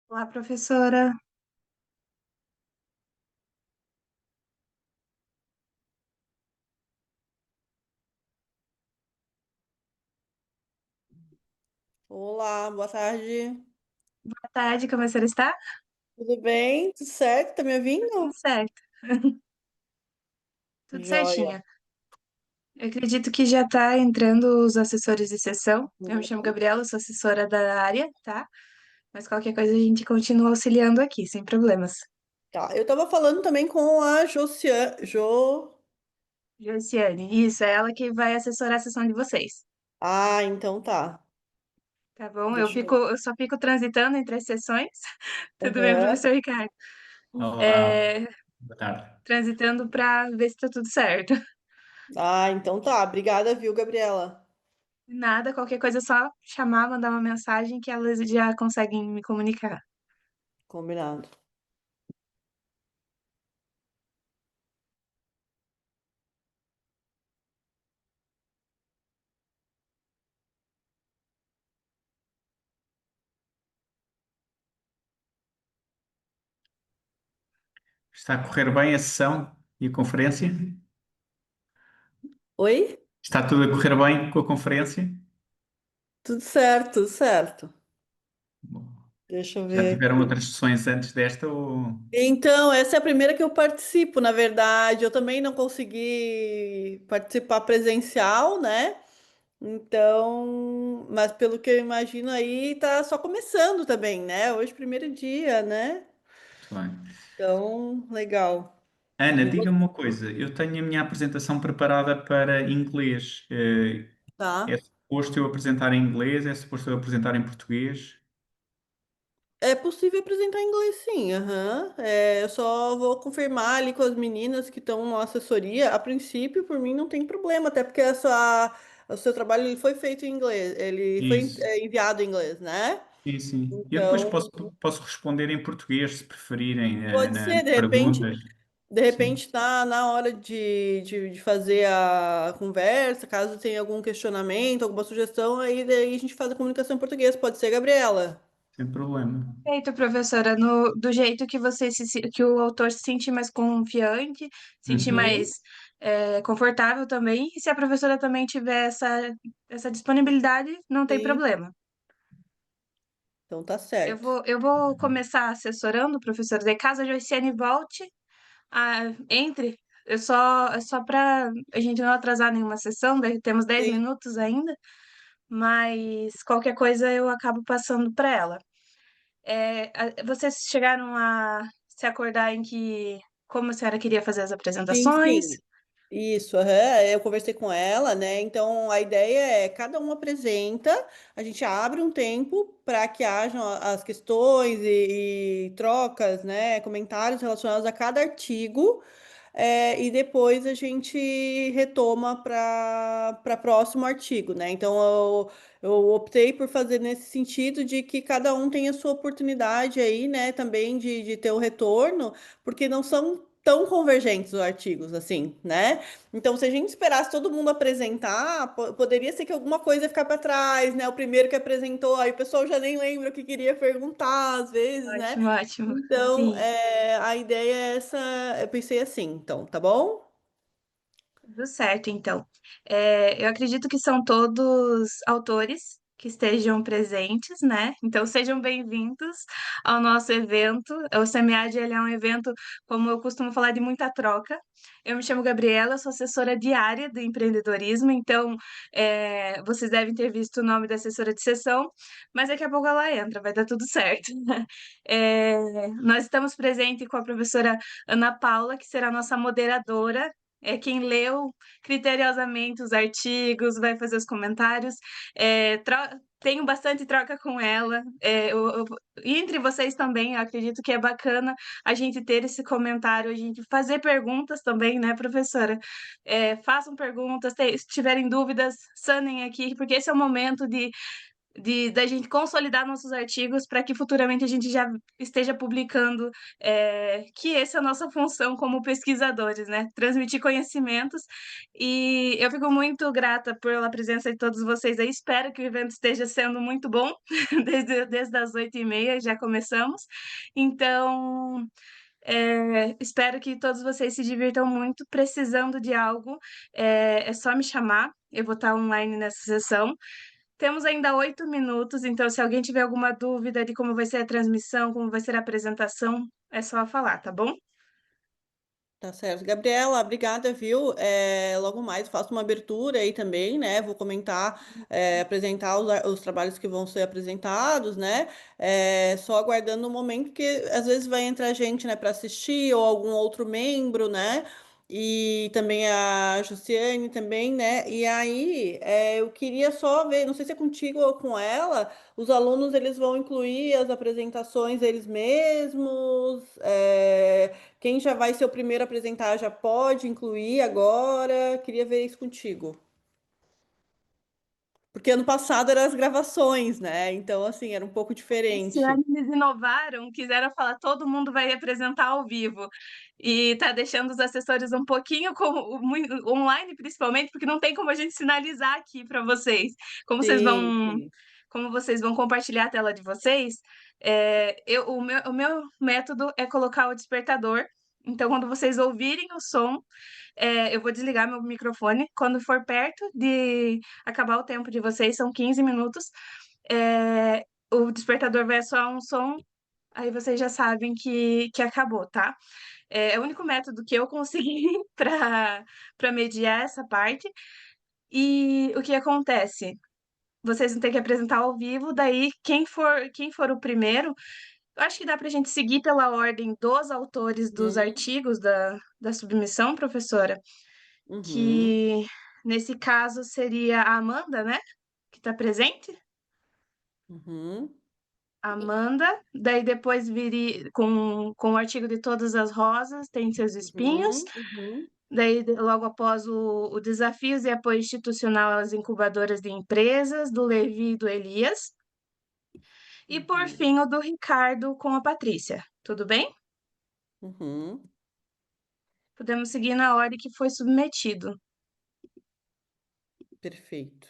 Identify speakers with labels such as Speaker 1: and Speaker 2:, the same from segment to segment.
Speaker 1: Olá, professora.
Speaker 2: Olá, boa tarde.
Speaker 1: Boa tarde, como a senhora está?
Speaker 2: Tudo bem? Tudo certo? Tá me
Speaker 1: Tudo
Speaker 2: ouvindo?
Speaker 1: certo, tudo
Speaker 2: Joia.
Speaker 1: certinho. Eu acredito que já está entrando os assessores de sessão. Eu me chamo
Speaker 2: Uhum.
Speaker 1: Gabriela, sou assessora da área, tá? Mas qualquer coisa a gente continua auxiliando aqui, sem problemas.
Speaker 2: Tá, eu tava falando também com a Josiane.
Speaker 1: Josiane, isso, é ela que vai assessorar a sessão de vocês,
Speaker 2: Ah, então tá.
Speaker 1: tá bom?
Speaker 2: Deixa eu.
Speaker 1: Eu só fico transitando entre as sessões. Tudo bem,
Speaker 2: Aham.
Speaker 1: professor Ricardo?
Speaker 3: Olá,
Speaker 1: É,
Speaker 3: boa tarde.
Speaker 1: transitando para ver se está tudo certo.
Speaker 2: Ah, então tá. Obrigada, viu, Gabriela?
Speaker 1: Nada, qualquer coisa é só chamar, mandar uma mensagem que elas já conseguem me comunicar.
Speaker 2: Combinado.
Speaker 3: Está a correr bem a sessão e a conferência?
Speaker 2: Oi?
Speaker 3: Está tudo a correr bem com a conferência?
Speaker 2: Tudo certo, tudo certo.
Speaker 3: Bom,
Speaker 2: Deixa eu
Speaker 3: já
Speaker 2: ver
Speaker 3: tiveram
Speaker 2: aqui.
Speaker 3: outras sessões antes desta ou...
Speaker 2: Então, essa é a primeira que eu participo, na verdade. Eu também não consegui participar presencial, né? Então, mas pelo que eu imagino aí, tá só começando também, né? Hoje, primeiro dia, né?
Speaker 3: Muito bem.
Speaker 2: Então, legal.
Speaker 3: Ana,
Speaker 2: E você,
Speaker 3: diga-me uma coisa. Eu tenho a minha apresentação preparada para inglês. É
Speaker 2: tá?
Speaker 3: suposto eu apresentar em inglês? É suposto eu apresentar em português?
Speaker 2: É possível apresentar em inglês, sim, aham. É, eu só vou confirmar ali com as meninas que estão na assessoria. A princípio, por mim, não tem problema, até porque o seu trabalho ele foi feito em inglês, ele foi
Speaker 3: Isso.
Speaker 2: enviado em inglês, né?
Speaker 3: Sim, sim. Eu depois
Speaker 2: Então,
Speaker 3: posso responder em português, se preferirem,
Speaker 2: pode
Speaker 3: nas
Speaker 2: ser,
Speaker 3: perguntas.
Speaker 2: de
Speaker 3: Sim.
Speaker 2: repente, na hora de fazer a conversa, caso tenha algum questionamento, alguma sugestão, aí daí a gente faz a comunicação em português. Pode ser, Gabriela?
Speaker 3: Sem problema.
Speaker 1: Perfeito, professora, do jeito que que o autor se sentir mais confiante, sentir mais
Speaker 2: Uhum.
Speaker 1: confortável também, e se a professora também tiver essa disponibilidade, não tem
Speaker 2: Sim,
Speaker 1: problema.
Speaker 2: então tá certo.
Speaker 1: Eu vou começar assessorando, professora, de caso a Joiciane volte, entre, é só para a gente não atrasar nenhuma sessão, daí temos 10
Speaker 2: Sim,
Speaker 1: minutos ainda, mas qualquer coisa eu acabo passando para ela. Vocês chegaram a se acordar em que como a senhora queria fazer as
Speaker 2: sim,
Speaker 1: apresentações?
Speaker 2: sim. Isso, aham. Eu conversei com ela, né? Então a ideia é cada um apresenta, a gente abre um tempo para que hajam as questões e trocas, né? Comentários relacionados a cada artigo. E depois a gente retoma para próximo artigo, né? Então eu optei por fazer nesse sentido de que cada um tem a sua oportunidade aí, né? Também de ter o retorno, porque não são tão convergentes os artigos assim, né? Então, se a gente esperasse todo mundo apresentar, poderia ser que alguma coisa ia ficar para trás, né? O primeiro que apresentou, aí o pessoal já nem lembra o que queria perguntar, às vezes, né?
Speaker 1: Ótimo, ótimo.
Speaker 2: Então,
Speaker 1: Sim,
Speaker 2: a ideia é essa, eu pensei assim, então, tá bom?
Speaker 1: tudo certo, então. Eu acredito que são todos autores que estejam presentes, né? Então sejam bem-vindos ao nosso evento. O SEMIAD, ele é um evento, como eu costumo falar, de muita troca. Eu me chamo Gabriela, sou assessora diária do empreendedorismo, então vocês devem ter visto o nome da assessora de sessão, mas daqui a pouco ela entra, vai dar tudo certo. Nós estamos presentes com a professora Ana Paula, que será a nossa moderadora, é quem leu criteriosamente os artigos, vai fazer os comentários. Tenho bastante troca com ela. E entre vocês também, eu acredito que é bacana a gente ter esse comentário, a gente fazer perguntas também, né, professora? Façam perguntas, se tiverem dúvidas, sanem aqui, porque esse é o momento de da gente consolidar nossos artigos para que futuramente a gente já esteja publicando, que essa é a nossa função como pesquisadores, né? Transmitir conhecimentos. E eu fico muito grata pela presença de todos vocês aí. Espero que o evento esteja sendo muito bom, desde as 8h30 já começamos. Então, espero que todos vocês se divirtam muito. Precisando de algo, é só me chamar. Eu vou estar online nessa sessão. Temos ainda 8 minutos, então se alguém tiver alguma dúvida de como vai ser a transmissão, como vai ser a apresentação, é só falar, tá bom?
Speaker 2: Tá certo. Gabriela, obrigada, viu? Logo mais faço uma abertura aí também, né? Vou comentar, apresentar os trabalhos que vão ser apresentados, né? Só aguardando o momento que às vezes vai entrar gente, né, para assistir ou algum outro membro, né? E também a Jussiane também, né? E aí, eu queria só ver, não sei se é contigo ou com ela, os alunos eles vão incluir as apresentações eles mesmos, quem já vai ser o primeiro a apresentar já pode incluir agora. Queria ver isso contigo. Porque ano passado eram as gravações, né? Então, assim, era um pouco
Speaker 1: Esse
Speaker 2: diferente.
Speaker 1: ano eles inovaram, quiseram falar, todo mundo vai apresentar ao vivo. E tá deixando os assessores um pouquinho online, principalmente, porque não tem como a gente sinalizar aqui para vocês. Como vocês
Speaker 2: Sim,
Speaker 1: vão,
Speaker 2: sim.
Speaker 1: como vocês vão compartilhar a tela de vocês, o meu método é colocar o despertador. Então, quando vocês ouvirem o som, eu vou desligar meu microfone. Quando for perto de acabar o tempo de vocês, são 15 minutos. é, o despertador vai soar um som, aí vocês já sabem que acabou, tá? É o único método que eu consegui para mediar essa parte. E o que acontece? Vocês vão ter que apresentar ao vivo, daí quem for o primeiro, eu acho que dá para a gente seguir pela ordem dos autores dos
Speaker 2: Uhum,
Speaker 1: artigos da submissão, professora,
Speaker 2: uhum,
Speaker 1: que nesse caso seria a Amanda, né? Que está presente.
Speaker 2: uhum,
Speaker 1: Amanda, daí depois viria com o artigo de Todas as Rosas, tem seus espinhos,
Speaker 2: uhum, uhum,
Speaker 1: daí logo após o Desafios e Apoio Institucional às Incubadoras de Empresas, do Levi e do Elias, e por
Speaker 2: uhum,
Speaker 1: fim o do Ricardo com a Patrícia. Tudo bem?
Speaker 2: uhum.
Speaker 1: Podemos seguir na ordem que foi submetido.
Speaker 2: Perfeito.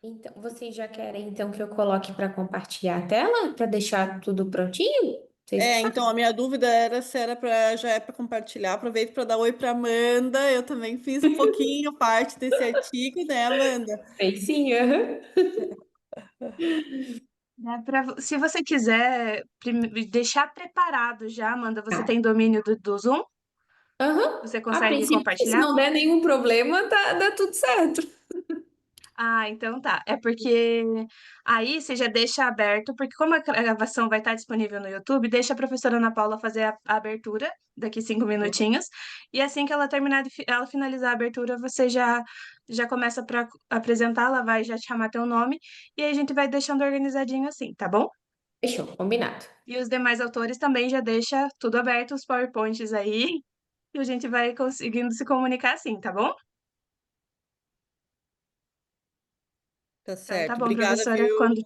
Speaker 4: Então, vocês já querem então que eu coloque para compartilhar a tela, para deixar tudo prontinho? Vocês que sabem.
Speaker 2: Então a minha dúvida era se era para já é para compartilhar. Aproveito para dar oi para Amanda. Eu também fiz um pouquinho parte desse artigo, né, Amanda?
Speaker 4: Fez sim, aham.
Speaker 1: Se você quiser deixar preparado já, Amanda, você
Speaker 4: Tá.
Speaker 1: tem domínio do Zoom?
Speaker 4: Aham.
Speaker 1: Você
Speaker 4: A
Speaker 1: consegue
Speaker 4: princípio, se
Speaker 1: compartilhar?
Speaker 4: não der nenhum problema, dá tudo certo.
Speaker 1: Ah, então tá. É porque aí você já deixa aberto, porque como a gravação vai estar disponível no YouTube, deixa a professora Ana Paula fazer a abertura daqui 5 minutinhos. E assim que ela terminar ela finalizar a abertura, você já começa para apresentar, ela vai já te chamar teu nome, e aí a gente vai deixando organizadinho assim, tá bom?
Speaker 4: Fechou, combinado.
Speaker 1: E os demais autores também já deixa tudo aberto, os PowerPoints aí, e a gente vai conseguindo se comunicar assim, tá bom?
Speaker 2: Tá
Speaker 1: Então tá
Speaker 2: certo.
Speaker 1: bom,
Speaker 2: Obrigada,
Speaker 1: professora.
Speaker 2: viu?
Speaker 1: Quando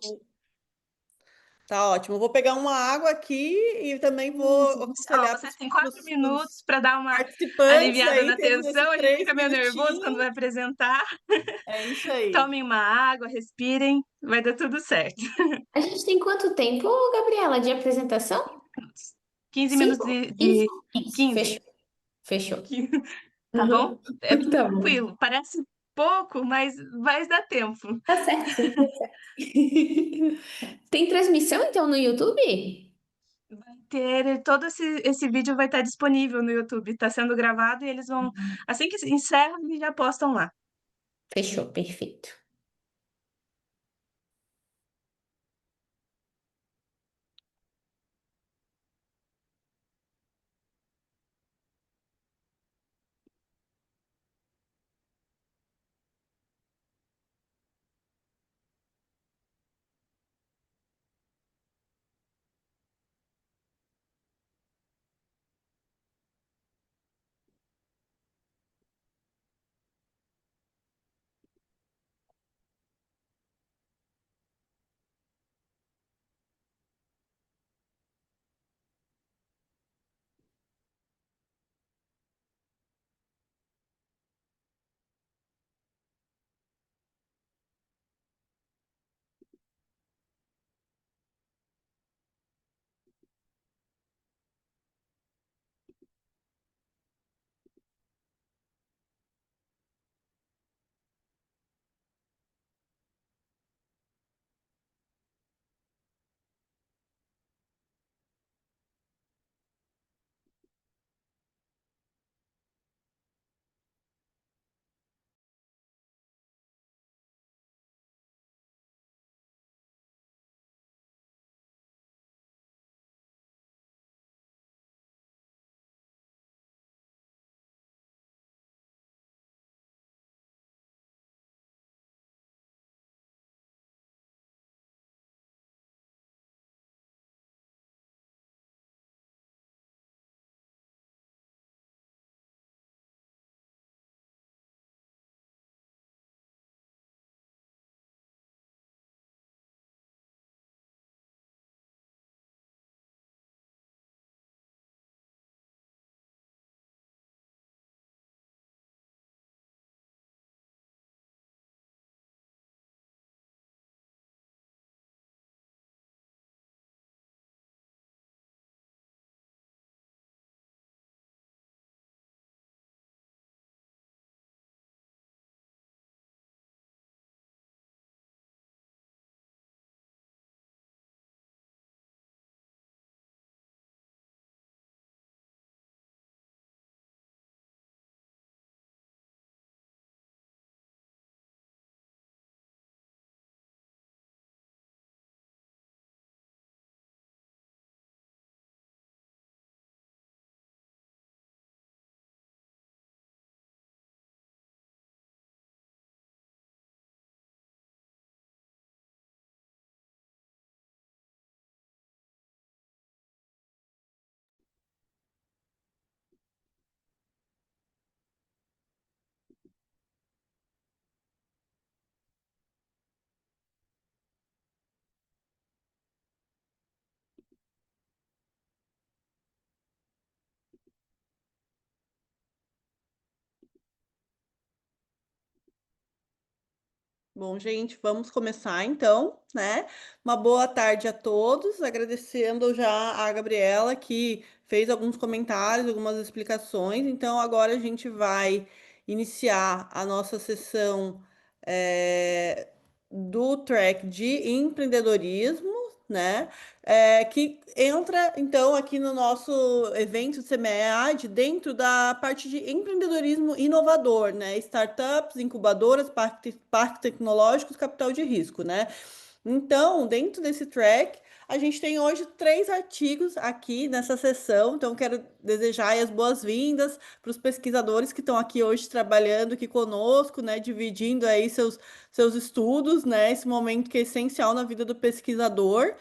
Speaker 2: Tá ótimo. Eu vou pegar uma água aqui e também
Speaker 1: Isso.
Speaker 2: vou
Speaker 1: Ó,
Speaker 2: aconselhar para
Speaker 1: você tem 4 minutos
Speaker 2: os
Speaker 1: para dar uma
Speaker 2: participantes
Speaker 1: aliviada
Speaker 2: aí,
Speaker 1: na
Speaker 2: temos esses
Speaker 1: tensão. A gente
Speaker 2: três
Speaker 1: fica meio nervoso quando
Speaker 2: minutinhos.
Speaker 1: vai apresentar.
Speaker 2: É isso aí.
Speaker 1: Tomem uma água, respirem, vai dar tudo certo.
Speaker 4: A gente tem quanto tempo, Gabriela, de apresentação?
Speaker 1: 15 minutos
Speaker 4: 5?
Speaker 1: de
Speaker 4: Isso. Isso.
Speaker 1: 15.
Speaker 4: Fechou. Fechou.
Speaker 1: Tá bom?
Speaker 4: Uhum.
Speaker 1: É
Speaker 4: Tá bom.
Speaker 1: tranquilo. Parece pouco, mas vai dar tempo.
Speaker 4: Tá certo, sim, tá certo. Tem transmissão então no YouTube?
Speaker 1: Vai ter todo esse vídeo vai estar disponível no YouTube. Está sendo gravado e eles vão, assim que encerra, eles já postam lá.
Speaker 4: Fechou, perfeito.
Speaker 2: Bom, gente, vamos começar então, né? Uma boa tarde a todos, agradecendo já a Gabriela que fez alguns comentários, algumas explicações. Então, agora a gente vai iniciar a nossa sessão do track de empreendedorismo, né? Que entra então aqui no nosso evento CMEAD dentro da parte de empreendedorismo inovador, né? Startups, incubadoras, parques tecnológicos, capital de risco, né? Então, dentro desse track, a gente tem hoje 3 artigos aqui nessa sessão. Então, quero desejar aí as boas-vindas para os pesquisadores que estão aqui hoje trabalhando aqui conosco, né? Dividindo aí seus estudos, né? Esse momento que é essencial na vida do pesquisador.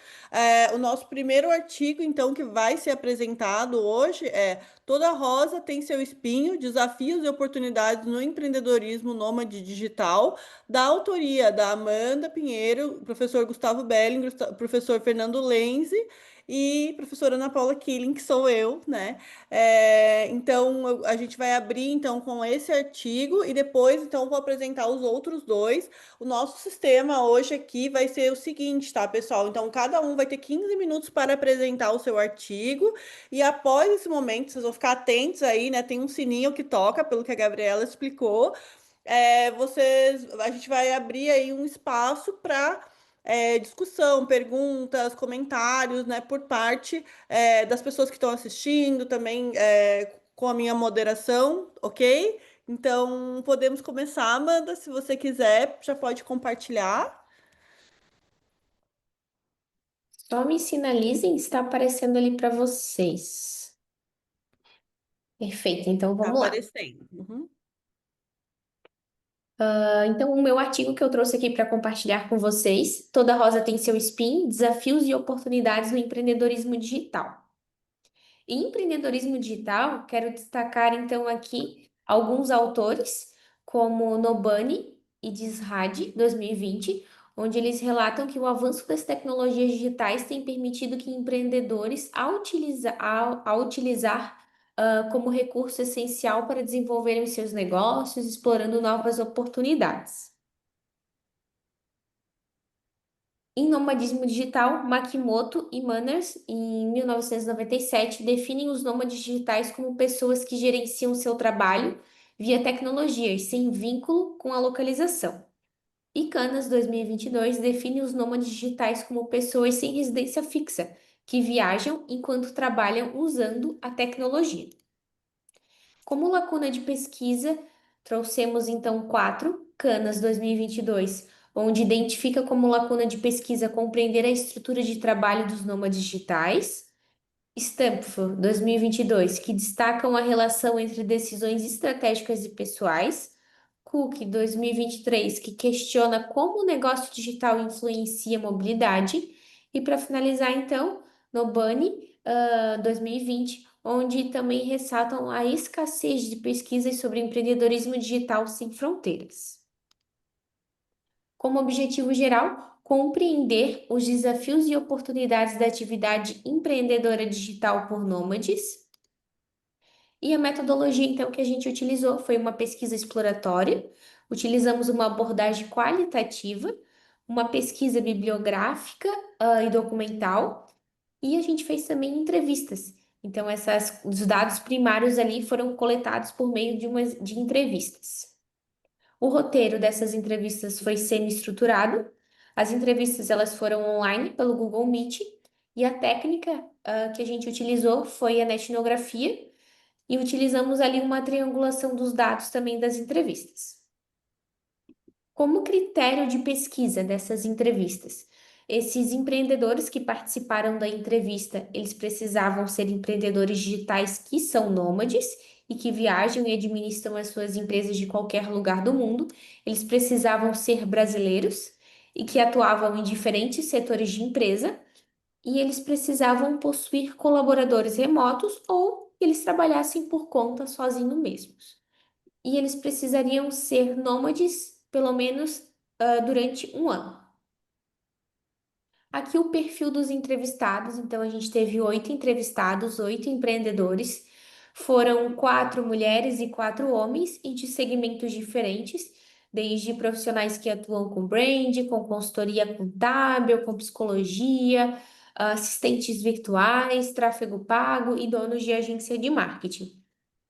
Speaker 2: O nosso primeiro artigo, então, que vai ser apresentado hoje é Toda Rosa tem seu espinho, desafios e oportunidades no empreendedorismo nômade digital, da autoria da Amanda Pinheiro, professor Gustavo Belling, professor Fernando Lenzi e professora Ana Paula Killing, que sou eu, né? Então, a gente vai abrir então com esse artigo e depois então vou apresentar os outros dois. O nosso sistema hoje aqui vai ser o seguinte, tá, pessoal? Então, cada um vai ter 15 minutos para apresentar o seu artigo e após esse momento, vocês vão ficar atentos aí, né? Tem um sininho que toca, pelo que a Gabriela explicou. A gente vai abrir aí um espaço para discussão, perguntas, comentários, né, por parte das pessoas que estão assistindo, também com a minha moderação, ok? Então, podemos começar, Amanda, se você quiser, já pode compartilhar.
Speaker 4: Só me sinalizem se está aparecendo ali para vocês. Perfeito, então
Speaker 2: Tá
Speaker 4: vamos lá.
Speaker 2: aparecendo. Uhum.
Speaker 4: Então, o meu artigo que eu trouxe aqui para compartilhar com vocês, Toda Rosa tem seu spin, desafios e oportunidades no empreendedorismo digital. Em empreendedorismo digital, quero destacar então aqui alguns autores, como Nobani e Dizhad, 2020, onde eles relatam que o avanço das tecnologias digitais tem permitido que empreendedores, ao utilizar como recurso essencial para desenvolverem seus negócios, explorando novas oportunidades. Em Nomadismo Digital, Makimoto e Manners, em 1997, definem os nômades digitais como pessoas que gerenciam seu trabalho via tecnologias, sem vínculo com a localização. E Canas, 2022, define os nômades digitais como pessoas sem residência fixa, que viajam enquanto trabalham usando a tecnologia. Como lacuna de pesquisa, trouxemos então 4, Canas 2022, onde identifica como lacuna de pesquisa compreender a estrutura de trabalho dos nômades digitais. Stanford 2022, que destacam a relação entre decisões estratégicas e pessoais. Cook 2023, que questiona como o negócio digital influencia a mobilidade. E para finalizar, então, Nobani 2020, onde também ressaltam a escassez de pesquisas sobre empreendedorismo digital sem fronteiras. Como objetivo geral, compreender os desafios e oportunidades da atividade empreendedora digital por nômades. E a metodologia, então, que a gente utilizou foi uma pesquisa exploratória, utilizamos uma abordagem qualitativa, uma pesquisa bibliográfica, e documental, e a gente fez também entrevistas. Então, os dados primários ali foram coletados por meio de entrevistas. O roteiro dessas entrevistas foi semi-estruturado. As entrevistas elas foram online pelo Google Meet e a técnica que a gente utilizou foi a netnografia e utilizamos ali uma triangulação dos dados também das entrevistas. Como critério de pesquisa dessas entrevistas, esses empreendedores que participaram da entrevista, eles precisavam ser empreendedores digitais que são nômades e que viajam e administram as suas empresas de qualquer lugar do mundo. Eles precisavam ser brasileiros e que atuavam em diferentes setores de empresa e eles precisavam possuir colaboradores remotos ou que eles trabalhassem por conta sozinho mesmos. E eles precisariam ser nômades pelo menos durante um ano. Aqui o perfil dos entrevistados, então a gente teve 8 entrevistados, 8 empreendedores, foram 4 mulheres e 4 homens e de segmentos diferentes. desde profissionais que atuam com brand, com consultoria contábil, com psicologia, assistentes virtuais, tráfego pago e donos de agência de marketing.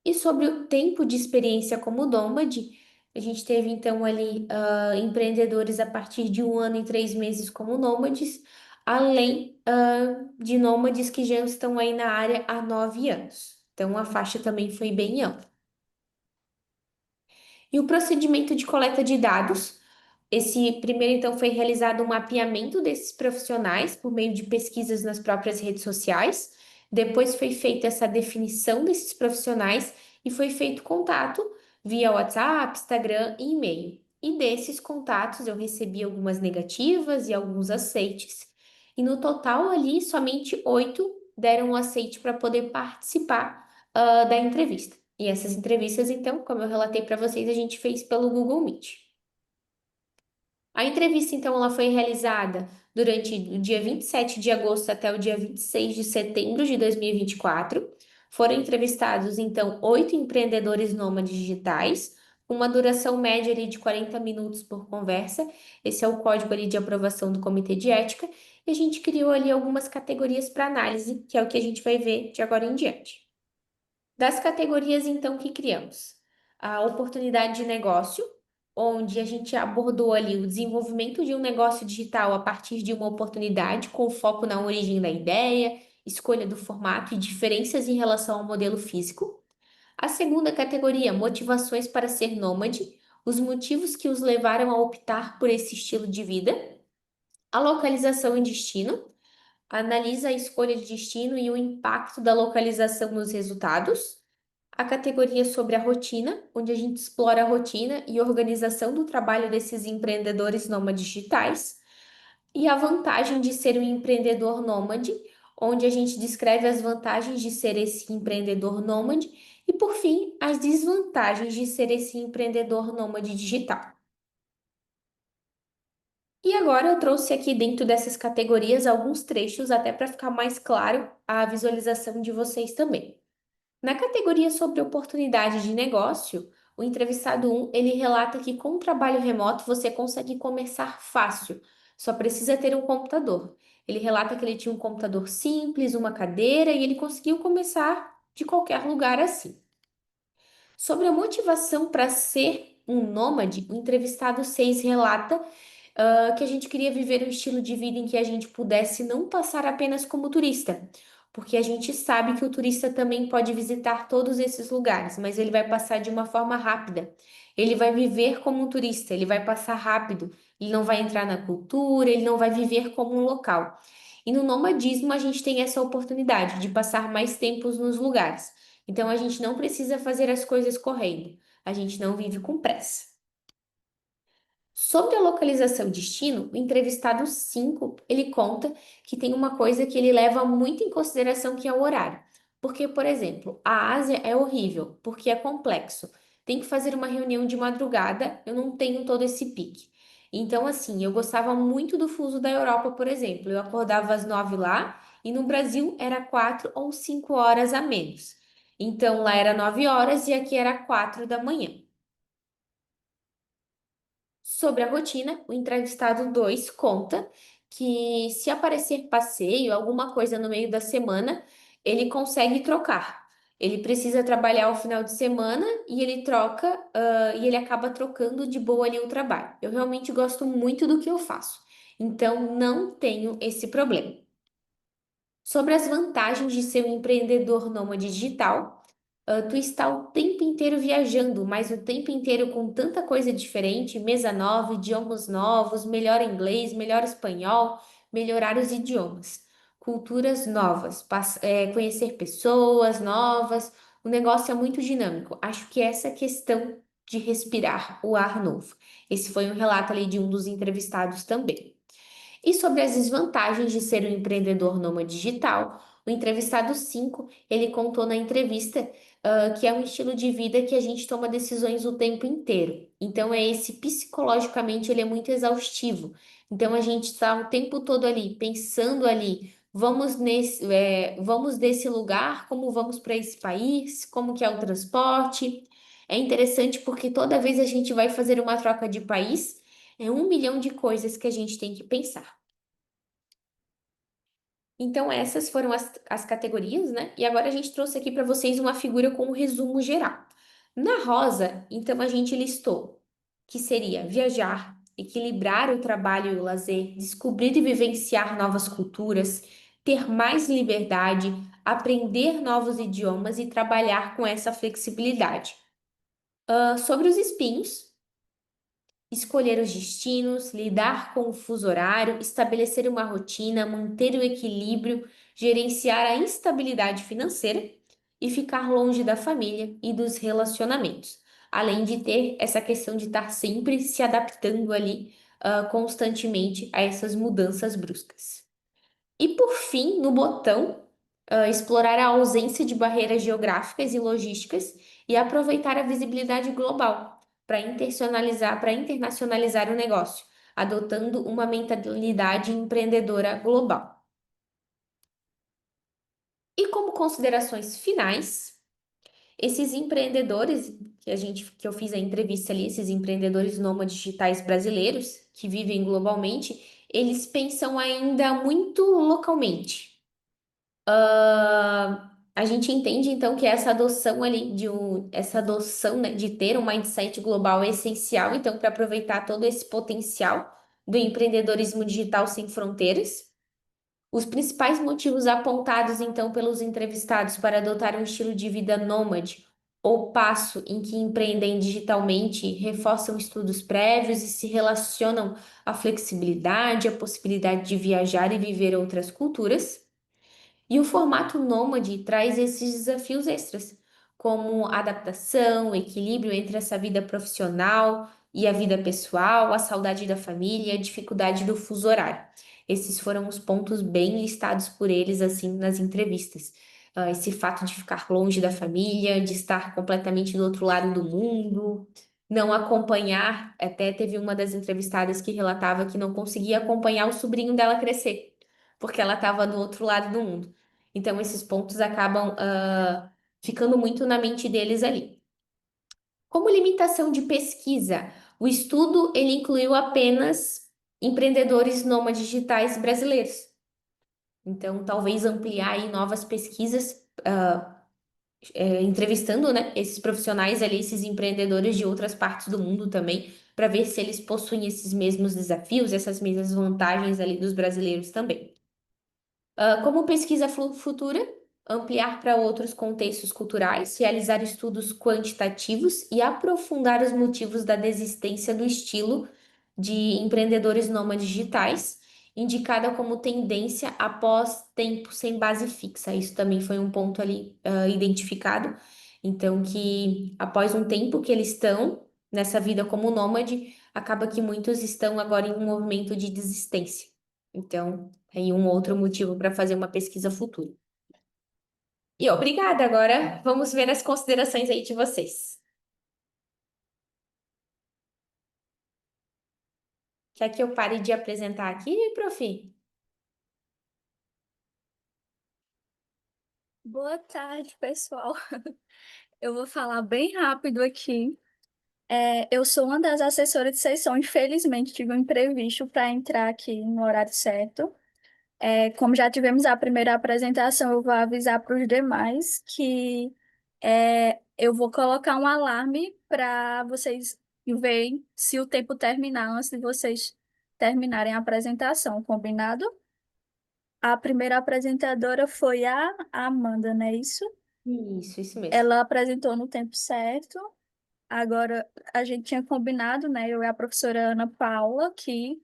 Speaker 4: E sobre o tempo de experiência como nômade, a gente teve então ali empreendedores a partir de 1 ano e 3 meses como nômades, além de nômades que já estão aí na área há 9 anos. Então a faixa também foi bem ampla. E o procedimento de coleta de dados, esse primeiro então foi realizado um mapeamento desses profissionais por meio de pesquisas nas próprias redes sociais. Depois foi feita essa definição desses profissionais e foi feito contato via WhatsApp, Instagram e e-mail. E desses contatos eu recebi algumas negativas e alguns aceites. E no total ali somente 8 deram um aceite para poder participar da entrevista. E essas entrevistas, então, como eu relatei para vocês, a gente fez pelo Google Meet. A entrevista, então, ela foi realizada durante o dia 27 de agosto até o dia 26 de setembro de 2024. Foram entrevistados, então, 8 empreendedores nômades digitais, com uma duração média ali de 40 minutos por conversa. Esse é o código ali de aprovação do Comitê de Ética. E a gente criou ali algumas categorias para análise, que é o que a gente vai ver de agora em diante. Das categorias, então, que criamos, a oportunidade de negócio, onde a gente abordou ali o desenvolvimento de um negócio digital a partir de uma oportunidade, com foco na origem da ideia, escolha do formato e diferenças em relação ao modelo físico. A segunda categoria, motivações para ser nômade, os motivos que os levaram a optar por esse estilo de vida. A localização e destino, analisa a escolha de destino e o impacto da localização nos resultados. A categoria sobre a rotina, onde a gente explora a rotina e organização do trabalho desses empreendedores nômades digitais. E a vantagem de ser um empreendedor nômade, onde a gente descreve as vantagens de ser esse empreendedor nômade. E, por fim, as desvantagens de ser esse empreendedor nômade digital. E agora eu trouxe aqui dentro dessas categorias alguns trechos, até para ficar mais claro a visualização de vocês também. Na categoria sobre oportunidade de negócio, o entrevistado 1, ele relata que com o trabalho remoto você consegue começar fácil, só precisa ter um computador. Ele relata que ele tinha um computador simples, uma cadeira e ele conseguiu começar de qualquer lugar assim. Sobre a motivação para ser um nômade, o entrevistado 6 relata que a gente queria viver um estilo de vida em que a gente pudesse não passar apenas como turista, porque a gente sabe que o turista também pode visitar todos esses lugares, mas ele vai passar de uma forma rápida. Ele vai viver como um turista, ele vai passar rápido, ele não vai entrar na cultura, ele não vai viver como um local. E no nomadismo a gente tem essa oportunidade de passar mais tempos nos lugares. Então a gente não precisa fazer as coisas correndo, a gente não vive com pressa. Sobre a localização e destino, o entrevistado 5, ele conta que tem uma coisa que ele leva muito em consideração, que é o horário. Porque, por exemplo, a Ásia é horrível, porque é complexo. Tem que fazer uma reunião de madrugada, eu não tenho todo esse pique. Então, assim, eu gostava muito do fuso da Europa, por exemplo. Eu acordava às 9 lá e no Brasil era 4 ou 5 horas a menos. Então, lá era 9 horas e aqui era 4 da manhã. Sobre a rotina, o entrevistado 2 conta que se aparecer passeio, alguma coisa no meio da semana, ele consegue trocar. Ele precisa trabalhar ao final de semana e ele troca, e ele acaba trocando de boa ali o trabalho. Eu realmente gosto muito do que eu faço, então não tenho esse problema. Sobre as vantagens de ser um empreendedor nômade digital, tu está o tempo inteiro viajando, mas o tempo inteiro com tanta coisa diferente, mesa nova, idiomas novos, melhor inglês, melhor espanhol, melhorar os idiomas, culturas novas, conhecer pessoas novas. O negócio é muito dinâmico. Acho que essa questão de respirar o ar novo. Esse foi um relato ali de um dos entrevistados também. E sobre as desvantagens de ser um empreendedor nômade digital, o entrevistado 5, ele contou na entrevista que é um estilo de vida que a gente toma decisões o tempo inteiro. Então, psicologicamente, ele é muito exaustivo. Então, a gente está o tempo todo ali, pensando ali, vamos desse lugar, como vamos para esse país, como que é o transporte. É interessante porque toda vez a gente vai fazer uma troca de país, é 1 milhão de coisas que a gente tem que pensar. Então, essas foram as categorias, né? E agora a gente trouxe aqui para vocês uma figura com um resumo geral. Na rosa, então, a gente listou que seria viajar, equilibrar o trabalho e o lazer, descobrir e vivenciar novas culturas, ter mais liberdade, aprender novos idiomas e trabalhar com essa flexibilidade. Sobre os espinhos, escolher os destinos, lidar com o fuso horário, estabelecer uma rotina, manter o equilíbrio, gerenciar a instabilidade financeira e ficar longe da família e dos relacionamentos. Além de ter essa questão de estar sempre se adaptando ali, constantemente a essas mudanças bruscas. E por fim, no botão, explorar a ausência de barreiras geográficas e logísticas e aproveitar a visibilidade global para internacionalizar o negócio, adotando uma mentalidade empreendedora global. E como considerações finais, esses empreendedores que eu fiz a entrevista ali, esses empreendedores nômades digitais brasileiros que vivem globalmente, eles pensam ainda muito localmente. A gente entende então que essa adoção ali essa adoção, né, de ter um mindset global é essencial, então, para aproveitar todo esse potencial do empreendedorismo digital sem fronteiras. Os principais motivos apontados então pelos entrevistados para adotar um estilo de vida nômade ou passo em que empreendem digitalmente reforçam estudos prévios e se relacionam à flexibilidade, à possibilidade de viajar e viver outras culturas. E o formato nômade traz esses desafios extras, como adaptação, equilíbrio entre essa vida profissional e a vida pessoal, a saudade da família e a dificuldade do fuso horário. Esses foram os pontos bem listados por eles, assim, nas entrevistas. Esse fato de ficar longe da família, de estar completamente do outro lado do mundo, não acompanhar. Até teve uma das entrevistadas que relatava que não conseguia acompanhar o sobrinho dela crescer, porque ela estava do outro lado do mundo. Então, esses pontos acabam ficando muito na mente deles ali. Como limitação de pesquisa, o estudo ele incluiu apenas empreendedores nômades digitais brasileiros. Então, talvez ampliar aí novas pesquisas, entrevistando, né, esses profissionais ali, esses empreendedores de outras partes do mundo também, para ver se eles possuem esses mesmos desafios, essas mesmas vantagens ali dos brasileiros também. Como pesquisa futura, ampliar para outros contextos culturais, realizar estudos quantitativos e aprofundar os motivos da desistência do estilo de empreendedores nômades digitais, indicada como tendência após tempo sem base fixa. Isso também foi um ponto ali identificado. Então, que após um tempo que eles estão nessa vida como nômade, acaba que muitos estão agora em um movimento de desistência. Então, aí um outro motivo para fazer uma pesquisa futura. E obrigada. Agora vamos ver as considerações aí de vocês. Quer que eu pare de apresentar aqui, prof?
Speaker 5: Boa tarde, pessoal. Eu vou falar bem rápido aqui. Eu sou uma das assessoras de sessão. Infelizmente, tive um imprevisto para entrar aqui no horário certo. Como já tivemos a primeira apresentação, eu vou avisar para os demais que eu vou colocar um alarme para vocês verem se o tempo terminar antes de vocês terminarem a apresentação, combinado? A primeira apresentadora foi a Amanda, não é isso?
Speaker 4: Isso mesmo.
Speaker 5: Ela apresentou no tempo certo. Agora, a gente tinha combinado, né? Eu e a professora Ana Paula, que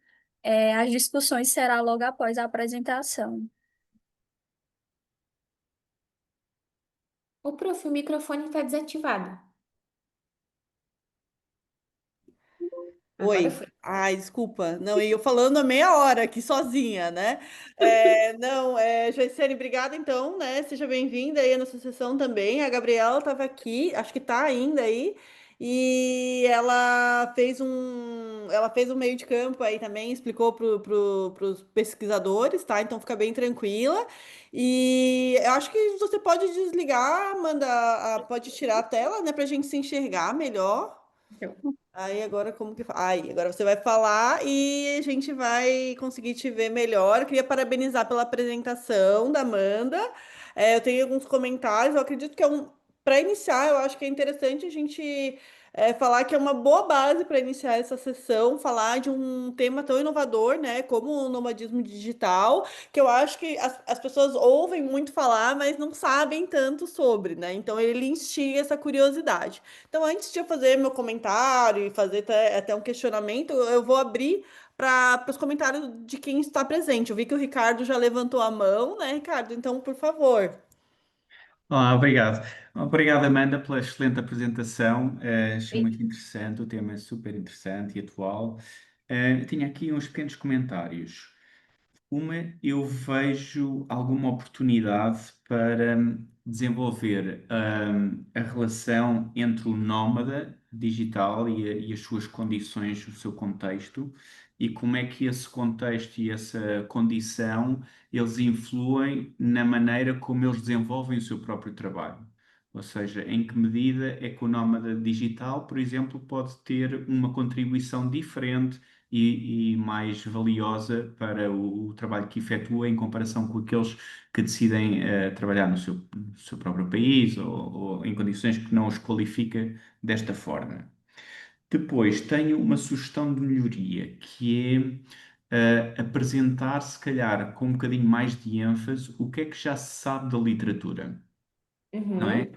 Speaker 5: as discussões serão logo após a apresentação.
Speaker 4: O prof, o microfone está desativado. Agora
Speaker 2: Oi.
Speaker 4: foi.
Speaker 2: Ai, desculpa. Não, e eu falando há meia hora aqui sozinha, né? Não, Joiciane, obrigada então, né? Seja bem-vinda aí à nossa sessão também. A Gabriela estava aqui, acho que está ainda aí, e ela fez ela fez o meio de campo aí também, explicou para os pesquisadores, tá? Então fica bem tranquila. E eu acho que você pode desligar, Amanda, pode tirar a tela, né, para a gente se enxergar melhor.
Speaker 4: Então,
Speaker 2: Aí agora como que aí agora você vai falar e a gente vai conseguir te ver melhor. Eu queria parabenizar pela apresentação da Amanda. Eu tenho alguns comentários. Eu acredito que para iniciar, eu acho que é interessante a gente falar que é uma boa base para iniciar essa sessão, falar de um tema tão inovador, né, como o nomadismo digital, que eu acho que as pessoas ouvem muito falar, mas não sabem tanto sobre, né? Então ele instiga essa curiosidade. Então, antes de eu fazer meu comentário e fazer até um questionamento, eu vou abrir para os comentários de quem está presente. Eu vi que o Ricardo já levantou a mão, né, Ricardo? Então, por favor.
Speaker 3: Olá, obrigado. Obrigado, Amanda, pela excelente apresentação. Achei
Speaker 4: oi.
Speaker 3: muito interessante, o tema é super interessante e atual. Tinha aqui uns pequenos comentários. Uma, eu vejo alguma oportunidade para desenvolver a relação entre o nómada digital e as suas condições, o seu contexto, e como é que esse contexto e essa condição eles influem na maneira como eles desenvolvem o seu próprio trabalho. Ou seja, em que medida é que o nómada digital, por exemplo, pode ter uma contribuição diferente e mais valiosa para o trabalho que efetua em comparação com aqueles que decidem trabalhar no seu próprio país ou em condições que não os qualifica desta forma. Depois, tenho uma sugestão de melhoria, que é apresentar, se calhar, com um bocadinho mais de ênfase, o que é que já se sabe da literatura, não é?
Speaker 4: Uhum.